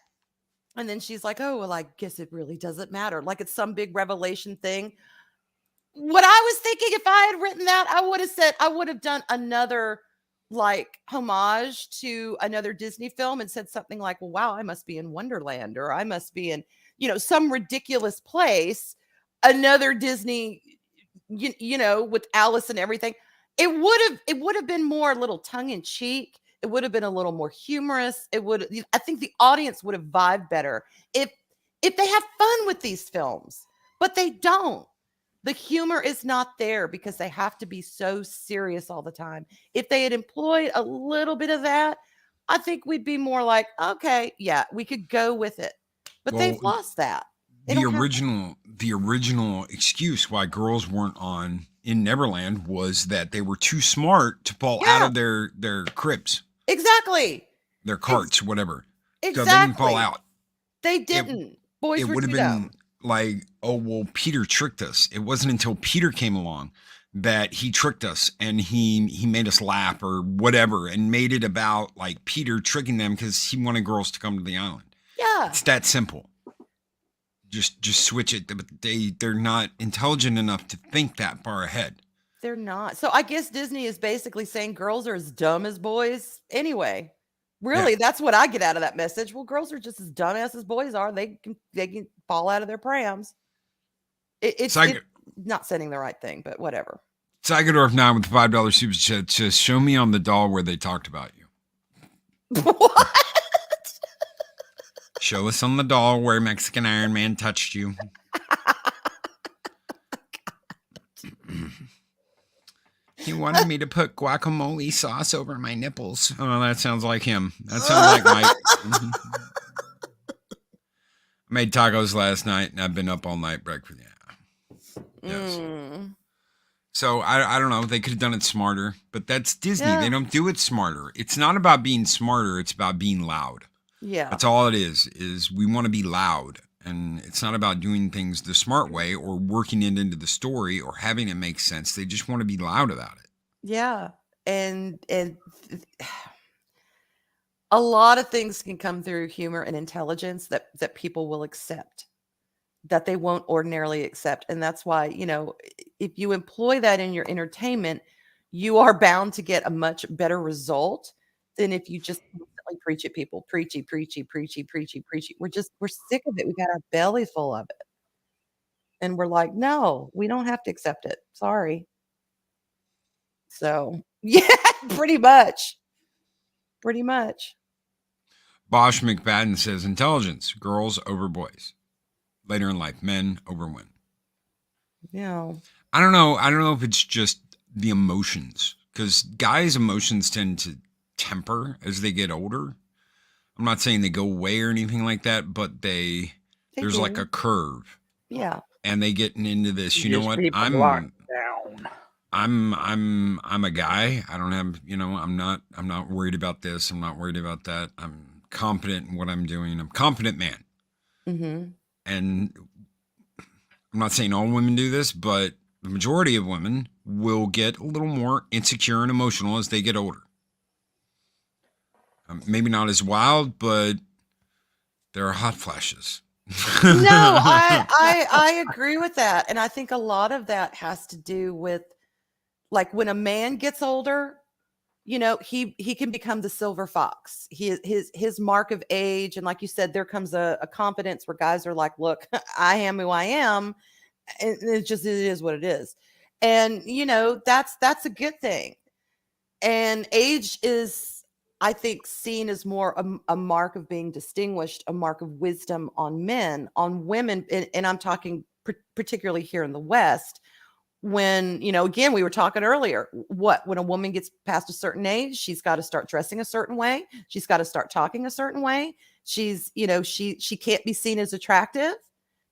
And then she's like, "Oh, well, I guess it really doesn't matter." Like it's some big revelation thing. What I was thinking, if I had written that, I would have done another like homage to another Disney film and said something like, well, wow, I must be in Wonderland, or I must be in, some ridiculous place, another Disney, with Alice and everything. It would have been more a little tongue in cheek. It would have been a little more humorous. I think the audience would have vibed better if they have fun with these films, but they don't. The humor is not there because they have to be so serious all the time. If they had employed a little bit of that, I think we'd be more like, okay, yeah, we could go with it. But they've Well, lost that. the original excuse why girls weren't on in Neverland was that they were too smart to fall out of their cribs, Exactly. their carts, whatever. Exactly. So they didn't fall out. They didn't. Boys It were would have too been dumb. like, oh well, Peter tricked us. It wasn't until Peter came along that he tricked us and he made us laugh or whatever, and made it about like Peter tricking them because he wanted girls to come to the island. Yeah. It's that simple. Just switch it. But they're not intelligent enough to think that far ahead. They're not. So I guess Disney is basically saying girls are as dumb as boys anyway. Really, that's what I get out of that message. Well, girls are just as dumbass as boys are. They can fall out of their prams. It's not sending the right thing, but whatever. Seidorf now with the $5 super chat says, show me on the doll where they talked about you. What? Show us on the doll where Mexican Iron Man touched you. He wanted me to put guacamole sauce over my nipples. Oh, that sounds like him. That sounds like Mike. I made tacos last night, and I've been up all night breakfast. Yeah. Yes. So I don't know. They could have done it smarter, but that's Disney. Yeah. They don't do it smarter. It's not about being smarter. It's about being loud. Yeah. That's all it is we want to be loud. And it's not about doing things the smart way or working it into the story or having it make sense. They just want to be loud about it. Yeah. And a lot of things can come through humor and intelligence that people will accept, that they won't ordinarily accept. And that's why, if you employ that in your entertainment, you are bound to get a much better result than if you just constantly preach at people. Preachy. We're sick of it. We've got our belly full of it. And we're like, no, we don't have to accept it. Sorry. So, yeah, pretty much. Bosch McFadden says intelligence, girls over boys. Later in life, men over women. Yeah. I don't know if it's just the emotions, because guys' emotions tend to temper as they get older. I'm not saying they go away or anything like that, but there's do. like a curve. Yeah. And they getting into this, you know what? I'm a guy. I don't have, I'm not worried about this. I'm not worried about that. I'm confident in what I'm doing. I'm a confident man. Mm-hmm. And I'm not saying all women do this, but the majority of women will get a little more insecure and emotional as they get older. Maybe not as wild, but there are hot flashes. No, I agree with that. And I think a lot of that has to do with, like, when a man gets older, he can become the silver fox. His mark of age. And like you said, there comes a confidence where guys are like, look, I am who I am. And it is what it is. And, that's a good thing. And age is, I think, seen as more a mark of being distinguished, a mark of wisdom on men. On women. And I'm talking particularly here in the West. When, again, we were talking earlier, when a woman gets past a certain age, she's got to start dressing a certain way. She's got to start talking a certain way. She's, she can't be seen as attractive.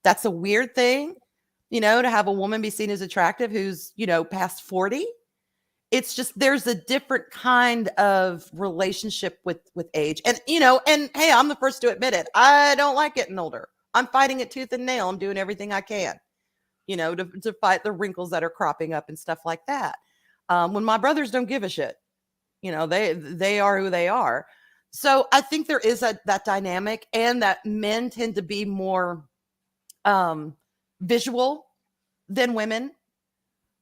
That's a weird thing, to have a woman be seen as attractive who's, past 40. It's just, there's a different kind of relationship with age. And, and hey, I'm the first to admit it. I don't like getting older. I'm fighting it tooth and nail. I'm doing everything I can. To fight the wrinkles that are cropping up and stuff like that. When my brothers don't give a shit, they are who they are. So I think there is that dynamic, and that men tend to be more visual than women.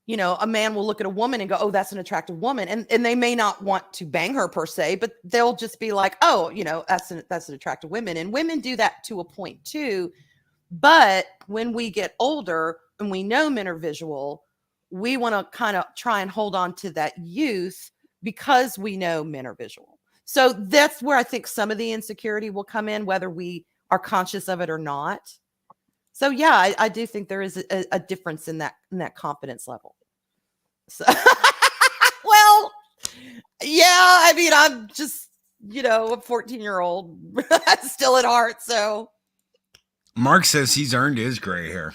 A man will look at a woman and go, oh, that's an attractive woman. And they may not want to bang her per se, but they'll just be like, oh, that's an attractive woman. And women do that to a point too. But when we get older and we know men are visual, we want to kind of try and hold on to that youth because we know men are visual. So that's where I think some of the insecurity will come in, whether we are conscious of it or not. So yeah, I do think there is a difference in that confidence level. So, well, yeah, I mean, I'm just, a 14-year-old still at heart. So Mark says he's earned his gray hair.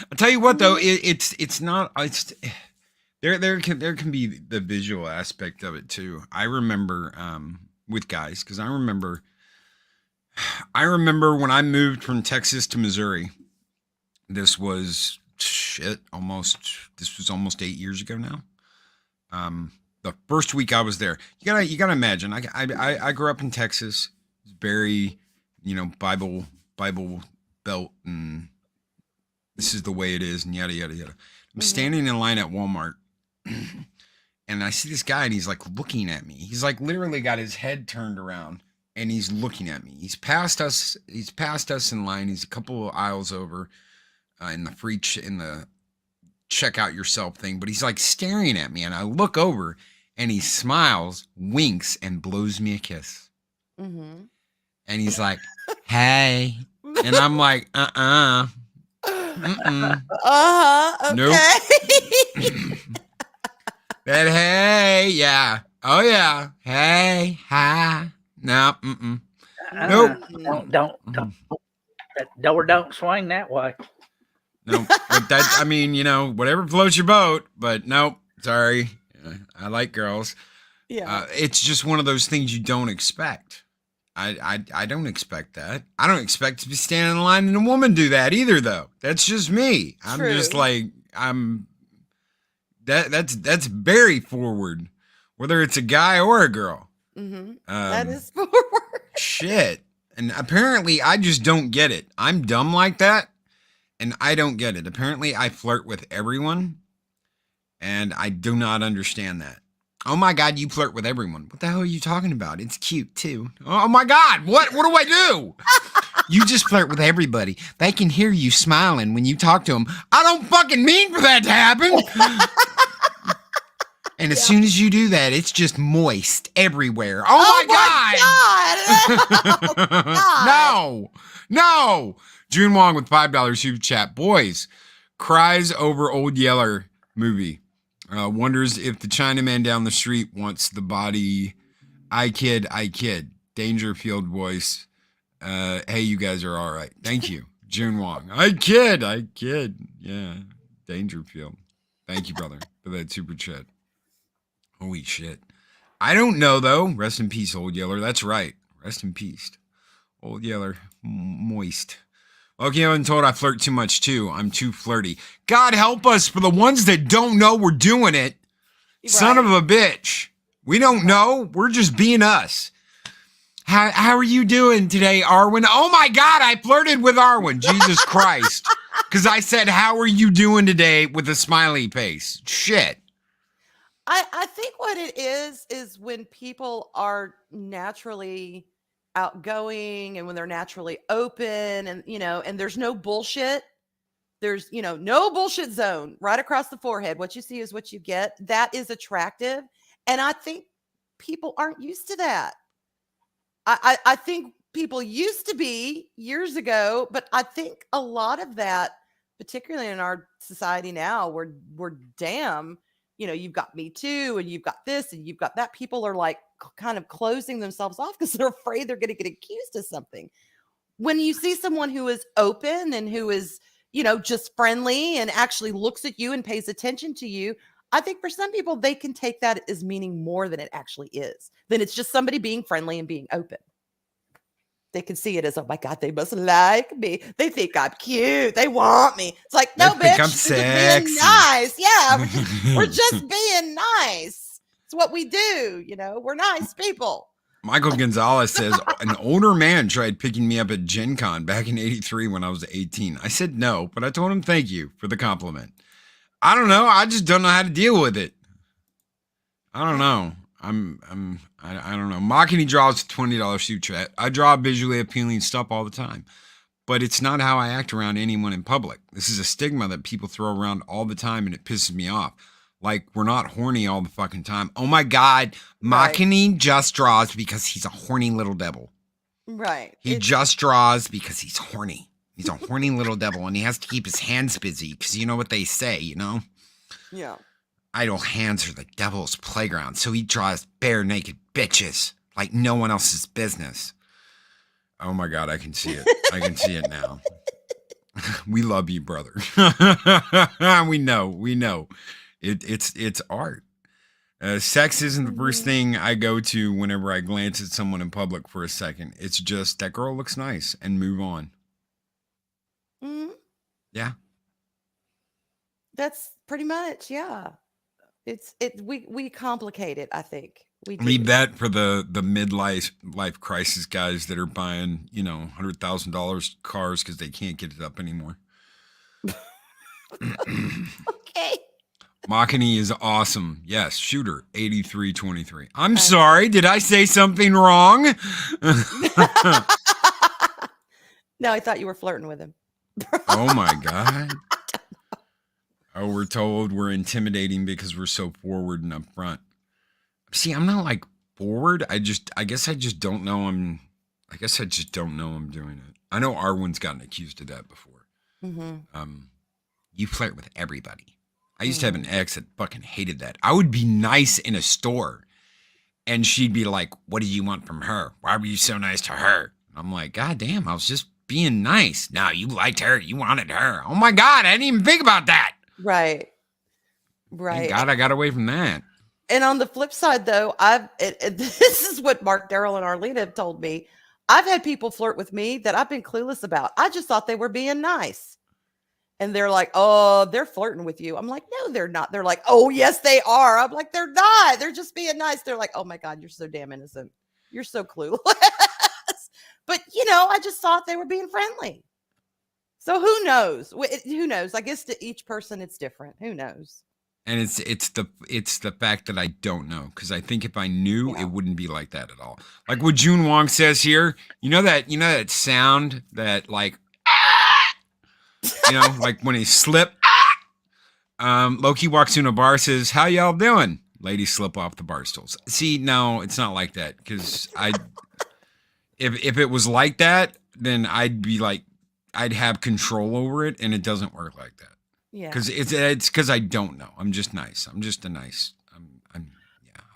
I'll tell you what, though, it's not. There can be the visual aspect of it too. I remember with guys, because I remember when I moved from Texas to Missouri. This was almost 8 years ago now. The first week I was there, you gotta imagine. I grew up in Texas, very, Bible belt, and this is the way it is, and yada yada yada. I'm standing in line at Walmart, and I see this guy, and he's like looking at me. He's like literally got his head turned around, and he's looking at me. He's past us in line. He's a couple of aisles over in the check out yourself thing, but he's like staring at me, and I look over, and he smiles, winks, and blows me a kiss. And he's like, "Hey," and I'm like, "Uh-uh." Okay. Nope. That hey, yeah. Oh yeah. Hey, hi. No, nope. Don't. That door don't swing that way. Nope. But that, I mean, whatever floats your boat, but nope. Sorry. I like girls. Yeah. It's just one of those things you don't expect. I don't expect that. I don't expect to be standing in line and a woman do that either, though. That's just me. I'm just like, that's very forward, whether it's a guy or a girl. That is forward. Shit. And apparently I just don't get it. I'm dumb like that, and I don't get it. Apparently I flirt with everyone, and I do not understand that. Oh my God, you flirt with everyone. What the hell are you talking about? It's cute too. Oh my God, what do I do? You just flirt with everybody. They can hear you smiling when you talk to them. I don't fucking mean for that to happen. And as soon as you do that, it's just moist everywhere. Oh my God. God. No. June Wong with $5 super chat. Boys, cries over Old Yeller movie. Wonders if the Chinaman down the street wants the body. I kid. Dangerfield voice. Hey, you guys are all right. Thank you. June Wong. I kid. Yeah. Dangerfield. Thank you, brother, for that super chat. Holy shit. I don't know, though. Rest in peace, Old Yeller. That's right. Rest in peace. Old Yeller. Moist. Okay, I'm told I flirt too much, too. I'm too flirty. God help us for the ones that don't know we're doing it. Right. Son of a bitch. We don't know. We're just being us. How are you doing today, Arwyn? Oh, my God, I flirted with Arwyn. Jesus Christ. Because I said, how are you doing today with a smiley face? Shit. I think what it is when people are naturally outgoing and when they're naturally open and, and there's no bullshit. There's, no bullshit zone right across the forehead. What you see is what you get. That is attractive. And I think people aren't used to that. I think people used to be years ago, but I think a lot of that, particularly in our society now, we're damn, you've got Me Too and you've got this and you've got that. People are like kind of closing themselves off because they're afraid they're going to get accused of something. When you see someone who is open and who is, just friendly and actually looks at you and pays attention to you, I think for some people, they can take that as meaning more than it actually is. Then it's just somebody being friendly and being open. They can see it as, oh my God, they must like me. They think I'm cute. They want me. It's like, no, bitch, I'm sexy. Being nice. Yeah, we're just being nice. It's what we do. We're nice people. Michael Gonzalez says, an older man tried picking me up at Gen Con back in 83 when I was 18. I said no, but I told him thank you for the compliment. I don't know. I just don't know how to deal with it. I don't know. I don't know. Mockany draws $20 super chat. I draw visually appealing stuff all the time, but it's not how I act around anyone in public. This is a stigma that people throw around all the time, and it pisses me off. Like, we're not horny all the fucking time. Oh my God. Mockany just draws because he's a horny little devil. Right. He just draws because he's horny. He's a horny little devil, and he has to keep his hands busy because you know what they say, you know? Yeah. Idle hands are the devil's playground, so he draws bare naked bitches like no one else's business. Oh my God, I can see it. I can see it now. We love you, brother. We know. It's art. Sex isn't the first thing I go to whenever I glance at someone in public for a second. It's just that girl looks nice and move on. Mhm. Yeah. That's pretty much, yeah. We complicate it, I think. We do. Leave that for the life crisis guys that are buying, $100,000 cars because they can't get it up anymore. Okay. Machini is awesome. Yes, shooter 8323. I'm sorry, did I say something wrong? No, I thought you were flirting with him. Oh my God. Oh, we're told we're intimidating because we're so forward and upfront. See, I'm not like forward. I guess I just don't know I'm doing it. I know Arwyn's gotten accused of that before. Mm-hmm. You flirt with everybody. I used to have an ex that fucking hated that. I would be nice in a store and she'd be like, what do you want from her? Why were you so nice to her? I'm like, God damn, I was just being nice. No, you liked her. You wanted her. Oh my God, I didn't even think about that. Right. Thank God I got away from that. And on the flip side, though, this is what Mark, Daryl, and Arlene have told me. I've had people flirt with me that I've been clueless about. I just thought they were being nice. And they're like, oh, they're flirting with you. I'm like, no, they're not. They're like, oh, yes, they are. I'm like, they're not. They're just being nice. They're like, oh, my God, you're so damn innocent. You're so clueless. But, I just thought they were being friendly. So who knows? Who knows? I guess to each person, it's different. Who knows? And it's the fact that I don't know, because I think if I knew, it wouldn't be like that at all. Like what June Wong says here, that sound that like, like when he slip. Loki walks into a bar, says, "How y'all doing?" Ladies slip off the bar stools. See, no, it's not like that, because if it was like that, then I'd be like, I'd have control over it, and it doesn't work like that. Yeah. Because it's because I don't know. I'm just nice. I'm just a nice. I'm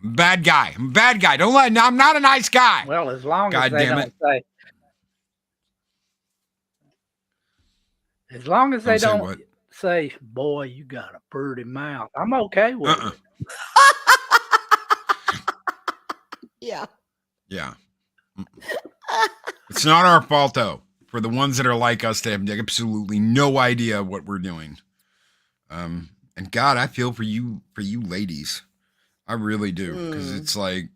a bad guy. I'm a bad guy. Don't let. I'm not a nice guy. Well, as long God as they damn don't it. say. As long as they Don't say don't what? say, boy, you got a pretty mouth, I'm okay with it. Yeah. Yeah. It's not our fault, though. For the ones that are like us, they have absolutely no idea what we're doing. And God, I feel for you ladies. I really do. Because it's like,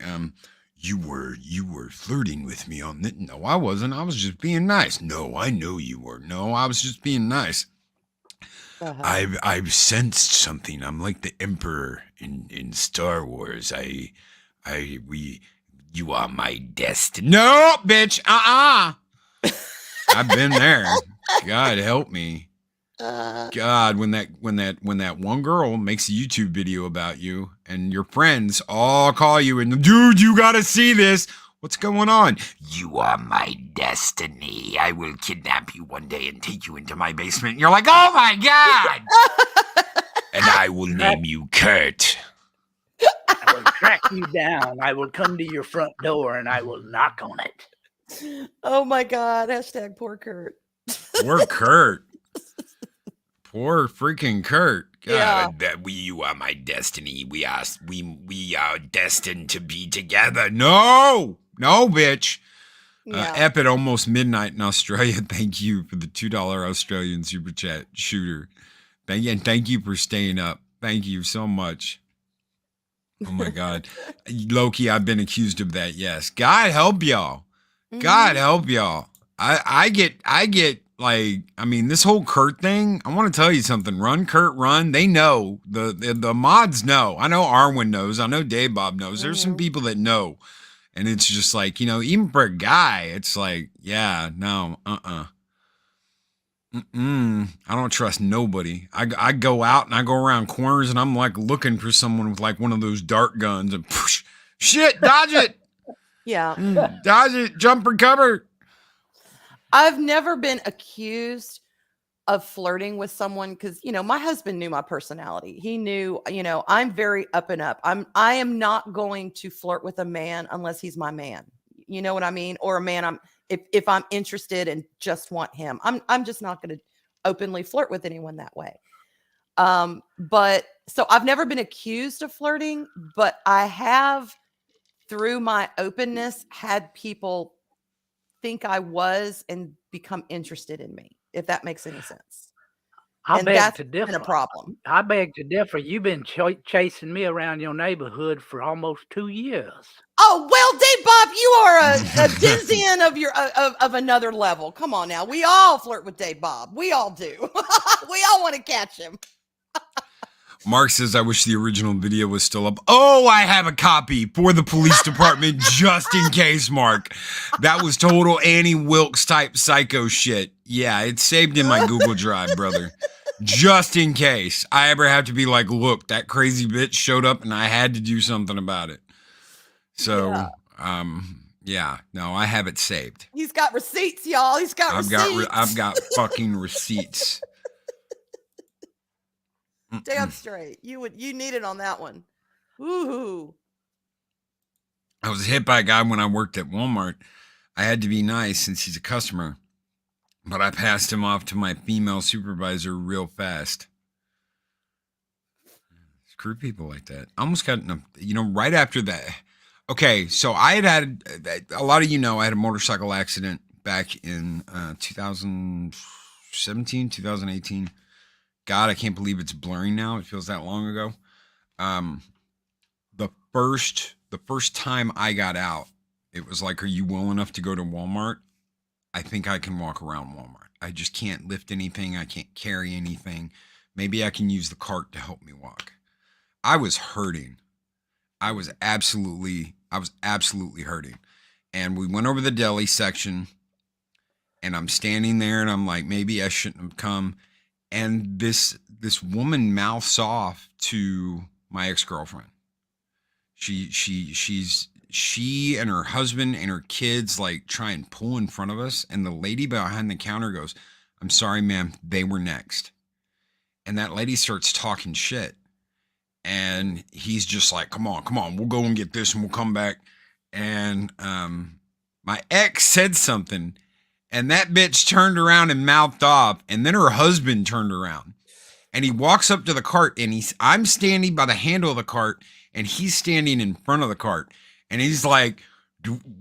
you were flirting with me on that. No, I wasn't. I was just being nice. No, I know you were. No, I was just being nice. I've sensed something. I'm like the Emperor in Star Wars. You are my destiny. No, bitch. I've been there. God help me. God, when that one girl makes a YouTube video about you and your friends all call you and, dude, you gotta see this. What's going on? You are my destiny. I will kidnap you one day and take you into my basement. And you're like, oh my God. And I will name you Kurt. I will track you down. I will come to your front door and I will knock on it. Oh my God. # poor Kurt. Poor Kurt. Poor freaking Kurt. God, Yeah. you are my destiny. We are destined to be together. No, bitch. Yeah. Ep at almost midnight in Australia. Thank you for the $2 Australian super chat, shooter. Thank you for staying up. Thank you so much. Oh my God. Loki, I've been accused of that. Yes. God help y'all. God help y'all. I get like, I mean, this whole Kurt thing, I want to tell you something. Run, Kurt, run. They know. The mods know. I know Arwyn knows. I know Dave Bob knows. There's some people that know. And it's just like, even for a guy, it's like, yeah, no, I don't trust nobody. I go out and I go around corners and I'm like looking for someone with like one of those dart guns and push, shit, dodge it. Yeah. Dodge it, jump, recover. I've never been accused of flirting with someone because, my husband knew my personality. He knew, I'm very up and up. I am not going to flirt with a man unless he's my man. You know what I mean? Or a man if I'm interested and just want him. I'm just not going to openly flirt with anyone that way. But so I've never been accused of flirting, but I have, through my openness, had people think I was and become interested in me, if that makes any sense. I And beg that's to been differ. a problem. I beg to differ. You've been chasing me around your neighborhood for almost 2 years. Oh, well, Dave Bob, you are a Denzian of another level. Come on now. We all flirt with Dave Bob. We all do. We all want to catch him. Mark says, I wish the original video was still up. Oh, I have a copy for the police department just in case, Mark. That was total Annie Wilkes type psycho shit. Yeah, it's saved in my Google Drive, brother. Just in case I ever have to be like, look, that crazy bitch showed up and I had to do something about it. So, no, I have it saved. He's got receipts, y'all. He's got receipts. I've got fucking receipts. Damn straight. You need it on that one. Woohoo. I was hit by a guy when I worked at Walmart. I had to be nice since he's a customer, but I passed him off to my female supervisor real fast. Screw people like that. I almost got, right after that. Okay, so I had a lot of I had a motorcycle accident back in 2017, 2018. God, I can't believe it's blurring now. It feels that long ago. The first time I got out, it was like, are you well enough to go to Walmart? I think I can walk around Walmart. I just can't lift anything. I can't carry anything. Maybe I can use the cart to help me walk. I was hurting. I was absolutely hurting. And we went over the deli section and I'm standing there and I'm like, maybe I shouldn't have come. And this woman mouths off to my ex-girlfriend. She and her husband and her kids like try and pull in front of us. And the lady behind the counter goes, I'm sorry, ma'am, they were next. And that lady starts talking shit. And he's just like, come on, we'll go and get this and we'll come back. And my ex said something. And that bitch turned around and mouthed off. And then her husband turned around. And he walks up to the cart. And I'm standing by the handle of the cart. And he's standing in front of the cart. And he's like,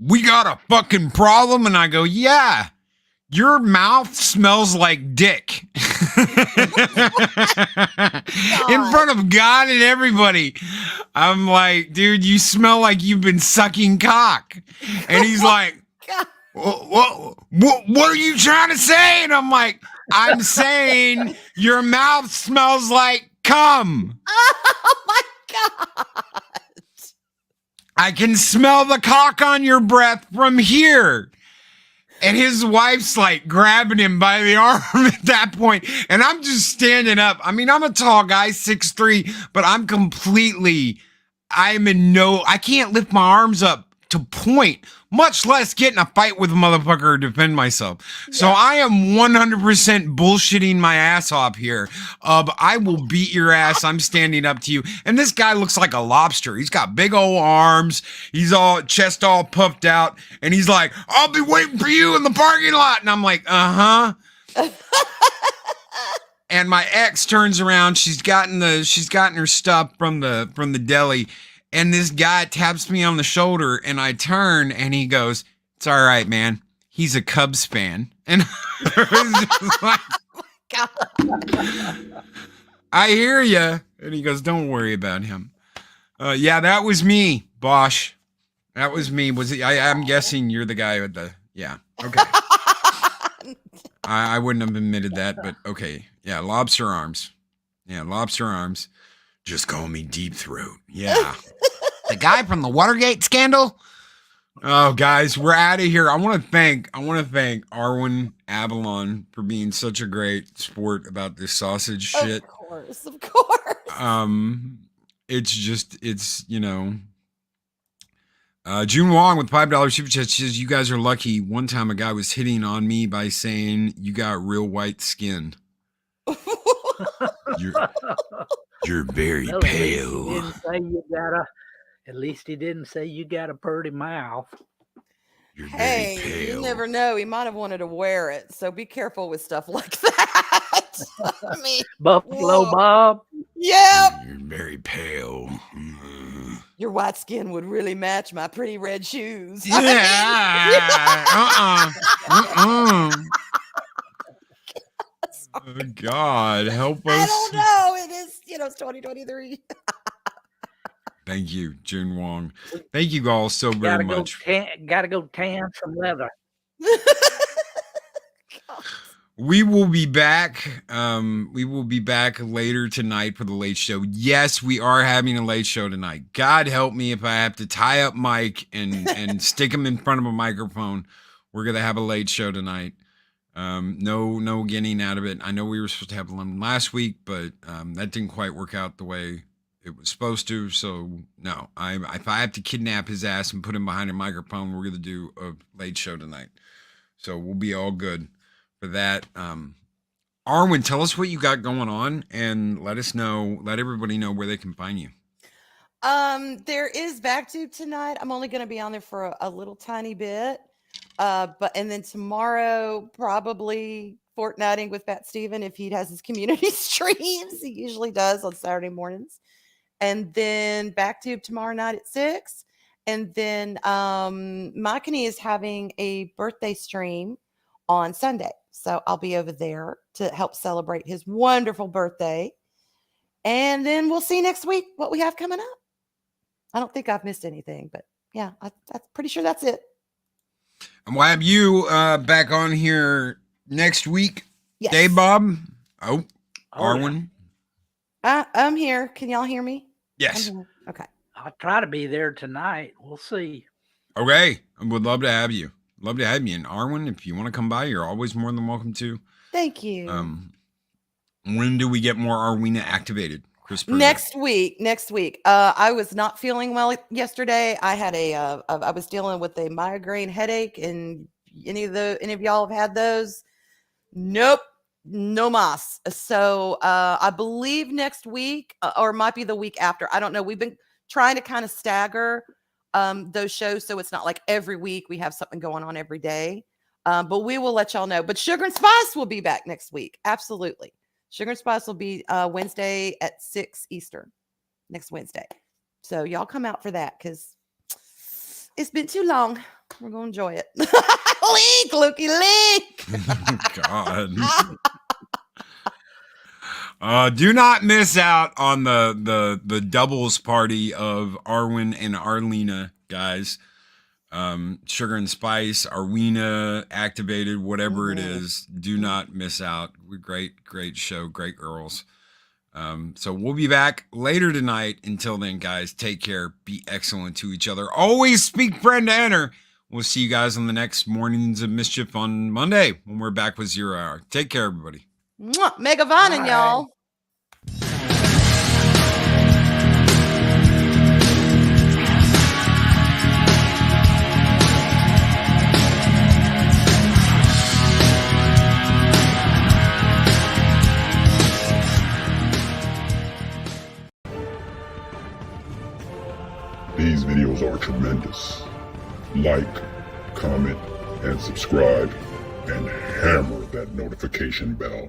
we got a fucking problem? And I go, yeah. Your mouth smells like dick. In front of God and everybody. I'm like, dude, you smell like you've been sucking cock. And he's like, what are you trying to say? And I'm like, I'm saying your mouth smells like cum. Oh my God. I can smell the cock on your breath from here. And his wife's like grabbing him by the arm at that point. And I'm just standing up. I mean, I'm a tall guy, 6'3", but I can't lift my arms up to point, much less get in a fight with a motherfucker or defend myself. Yeah. So I am 100% bullshitting my ass off here. I will beat your ass. I'm standing up to you. And this guy looks like a lobster. He's got big old arms. He's chest all puffed out. And he's like, I'll be waiting for you in the parking lot. And I'm like, uh-huh. And my ex turns around. She's gotten her stuff from the deli. And this guy taps me on the shoulder and I turn and he goes, it's all right, man. He's a Cubs fan. And I was just like, God. I hear you. And he goes, don't worry about him. Yeah, that was me, Bosch. That was me. I'm guessing you're the guy with yeah. Okay. I wouldn't have admitted that, but okay. Yeah, lobster arms. Yeah, lobster arms. Just call me Deep Throat. Yeah. The guy from the Watergate scandal. Oh, guys, we're out of here. I want to thank Arwyn Avalon for being such a great sport about this sausage shit. Of course. June Wong with $5 super chat says, you guys are lucky. One time a guy was hitting on me by saying, you got real white skin. You're very Well, pale. At least he didn't say you got a pretty mouth. You're Hey, very pale. you never know. He might have wanted to wear it. So be careful with stuff like that. I mean, Buffalo whoa. Bob. Yep. You're very pale. Your white skin would really match my pretty red shoes. Yeah. Oh, God, help us. I don't know. It is, it's 2023. Thank you, June Wong. Thank you all so very much. Gotta go tan some leather. We will be back. We will be back later tonight for the late show. Yes, we are having a late show tonight. God help me if I have to tie up Mike and stick him in front of a microphone. We're gonna have a late show tonight. No getting out of it. I know we were supposed to have one last week, but that didn't quite work out the way it was supposed to. So no, if I have to kidnap his ass and put him behind a microphone, we're gonna do a late show tonight. So we'll be all good for that. Arwyn, tell us what you got going on and let everybody know where they can find you. There is Backtube tonight. I'm only going to be on there for a little tiny bit. And then tomorrow, probably fortnighting with Bat Steven if he has his community streams. He usually does on Saturday mornings. And then Backtube tomorrow night at 6. And then Makani is having a birthday stream on Sunday. So I'll be over there to help celebrate his wonderful birthday. And then we'll see next week what we have coming up. I don't think I've missed anything, but yeah, I'm pretty sure that's it. And we'll have you back on here next week. Yes. Dave Bob. Oh, Arwyn. I'm here. Can y'all hear me? Yes. Okay. I'll try to be there tonight. We'll see. Okay. I would love to have you. Love to have you. And Arwyn, if you want to come by, you're always more than welcome to. Thank you. When do we get more Arwina activated? Chris Perry? Next week. I was not feeling well yesterday. I had I was dealing with a migraine headache, and any of y'all have had those? Nope. No mas. So I believe next week, or it might be the week after. I don't know. We've been trying to kind of stagger those shows, so it's not like every week we have something going on every day. But we will let y'all know. But Sugar and Spice will be back next week. Absolutely. Sugar and Spice will be Wednesday at 6 Eastern next Wednesday. So y'all come out for that because it's been too long. We're going to enjoy it. Link, Lukey, link. God. Do not miss out on the doubles party of Arwyn and Arlena, guys. Sugar and Spice, Arwina activated, whatever it is. Do not miss out. Great show, great girls. So we'll be back later tonight. Until then, guys, take care. Be excellent to each other. Always speak friend to enter. We'll see you guys on the next Mornings of Mischief on Monday when we're back with 0 Hour. Take care, everybody. Mwah. Mega Vonin, y'all. These videos are tremendous. Like, comment, and subscribe, and hammer that notification bell.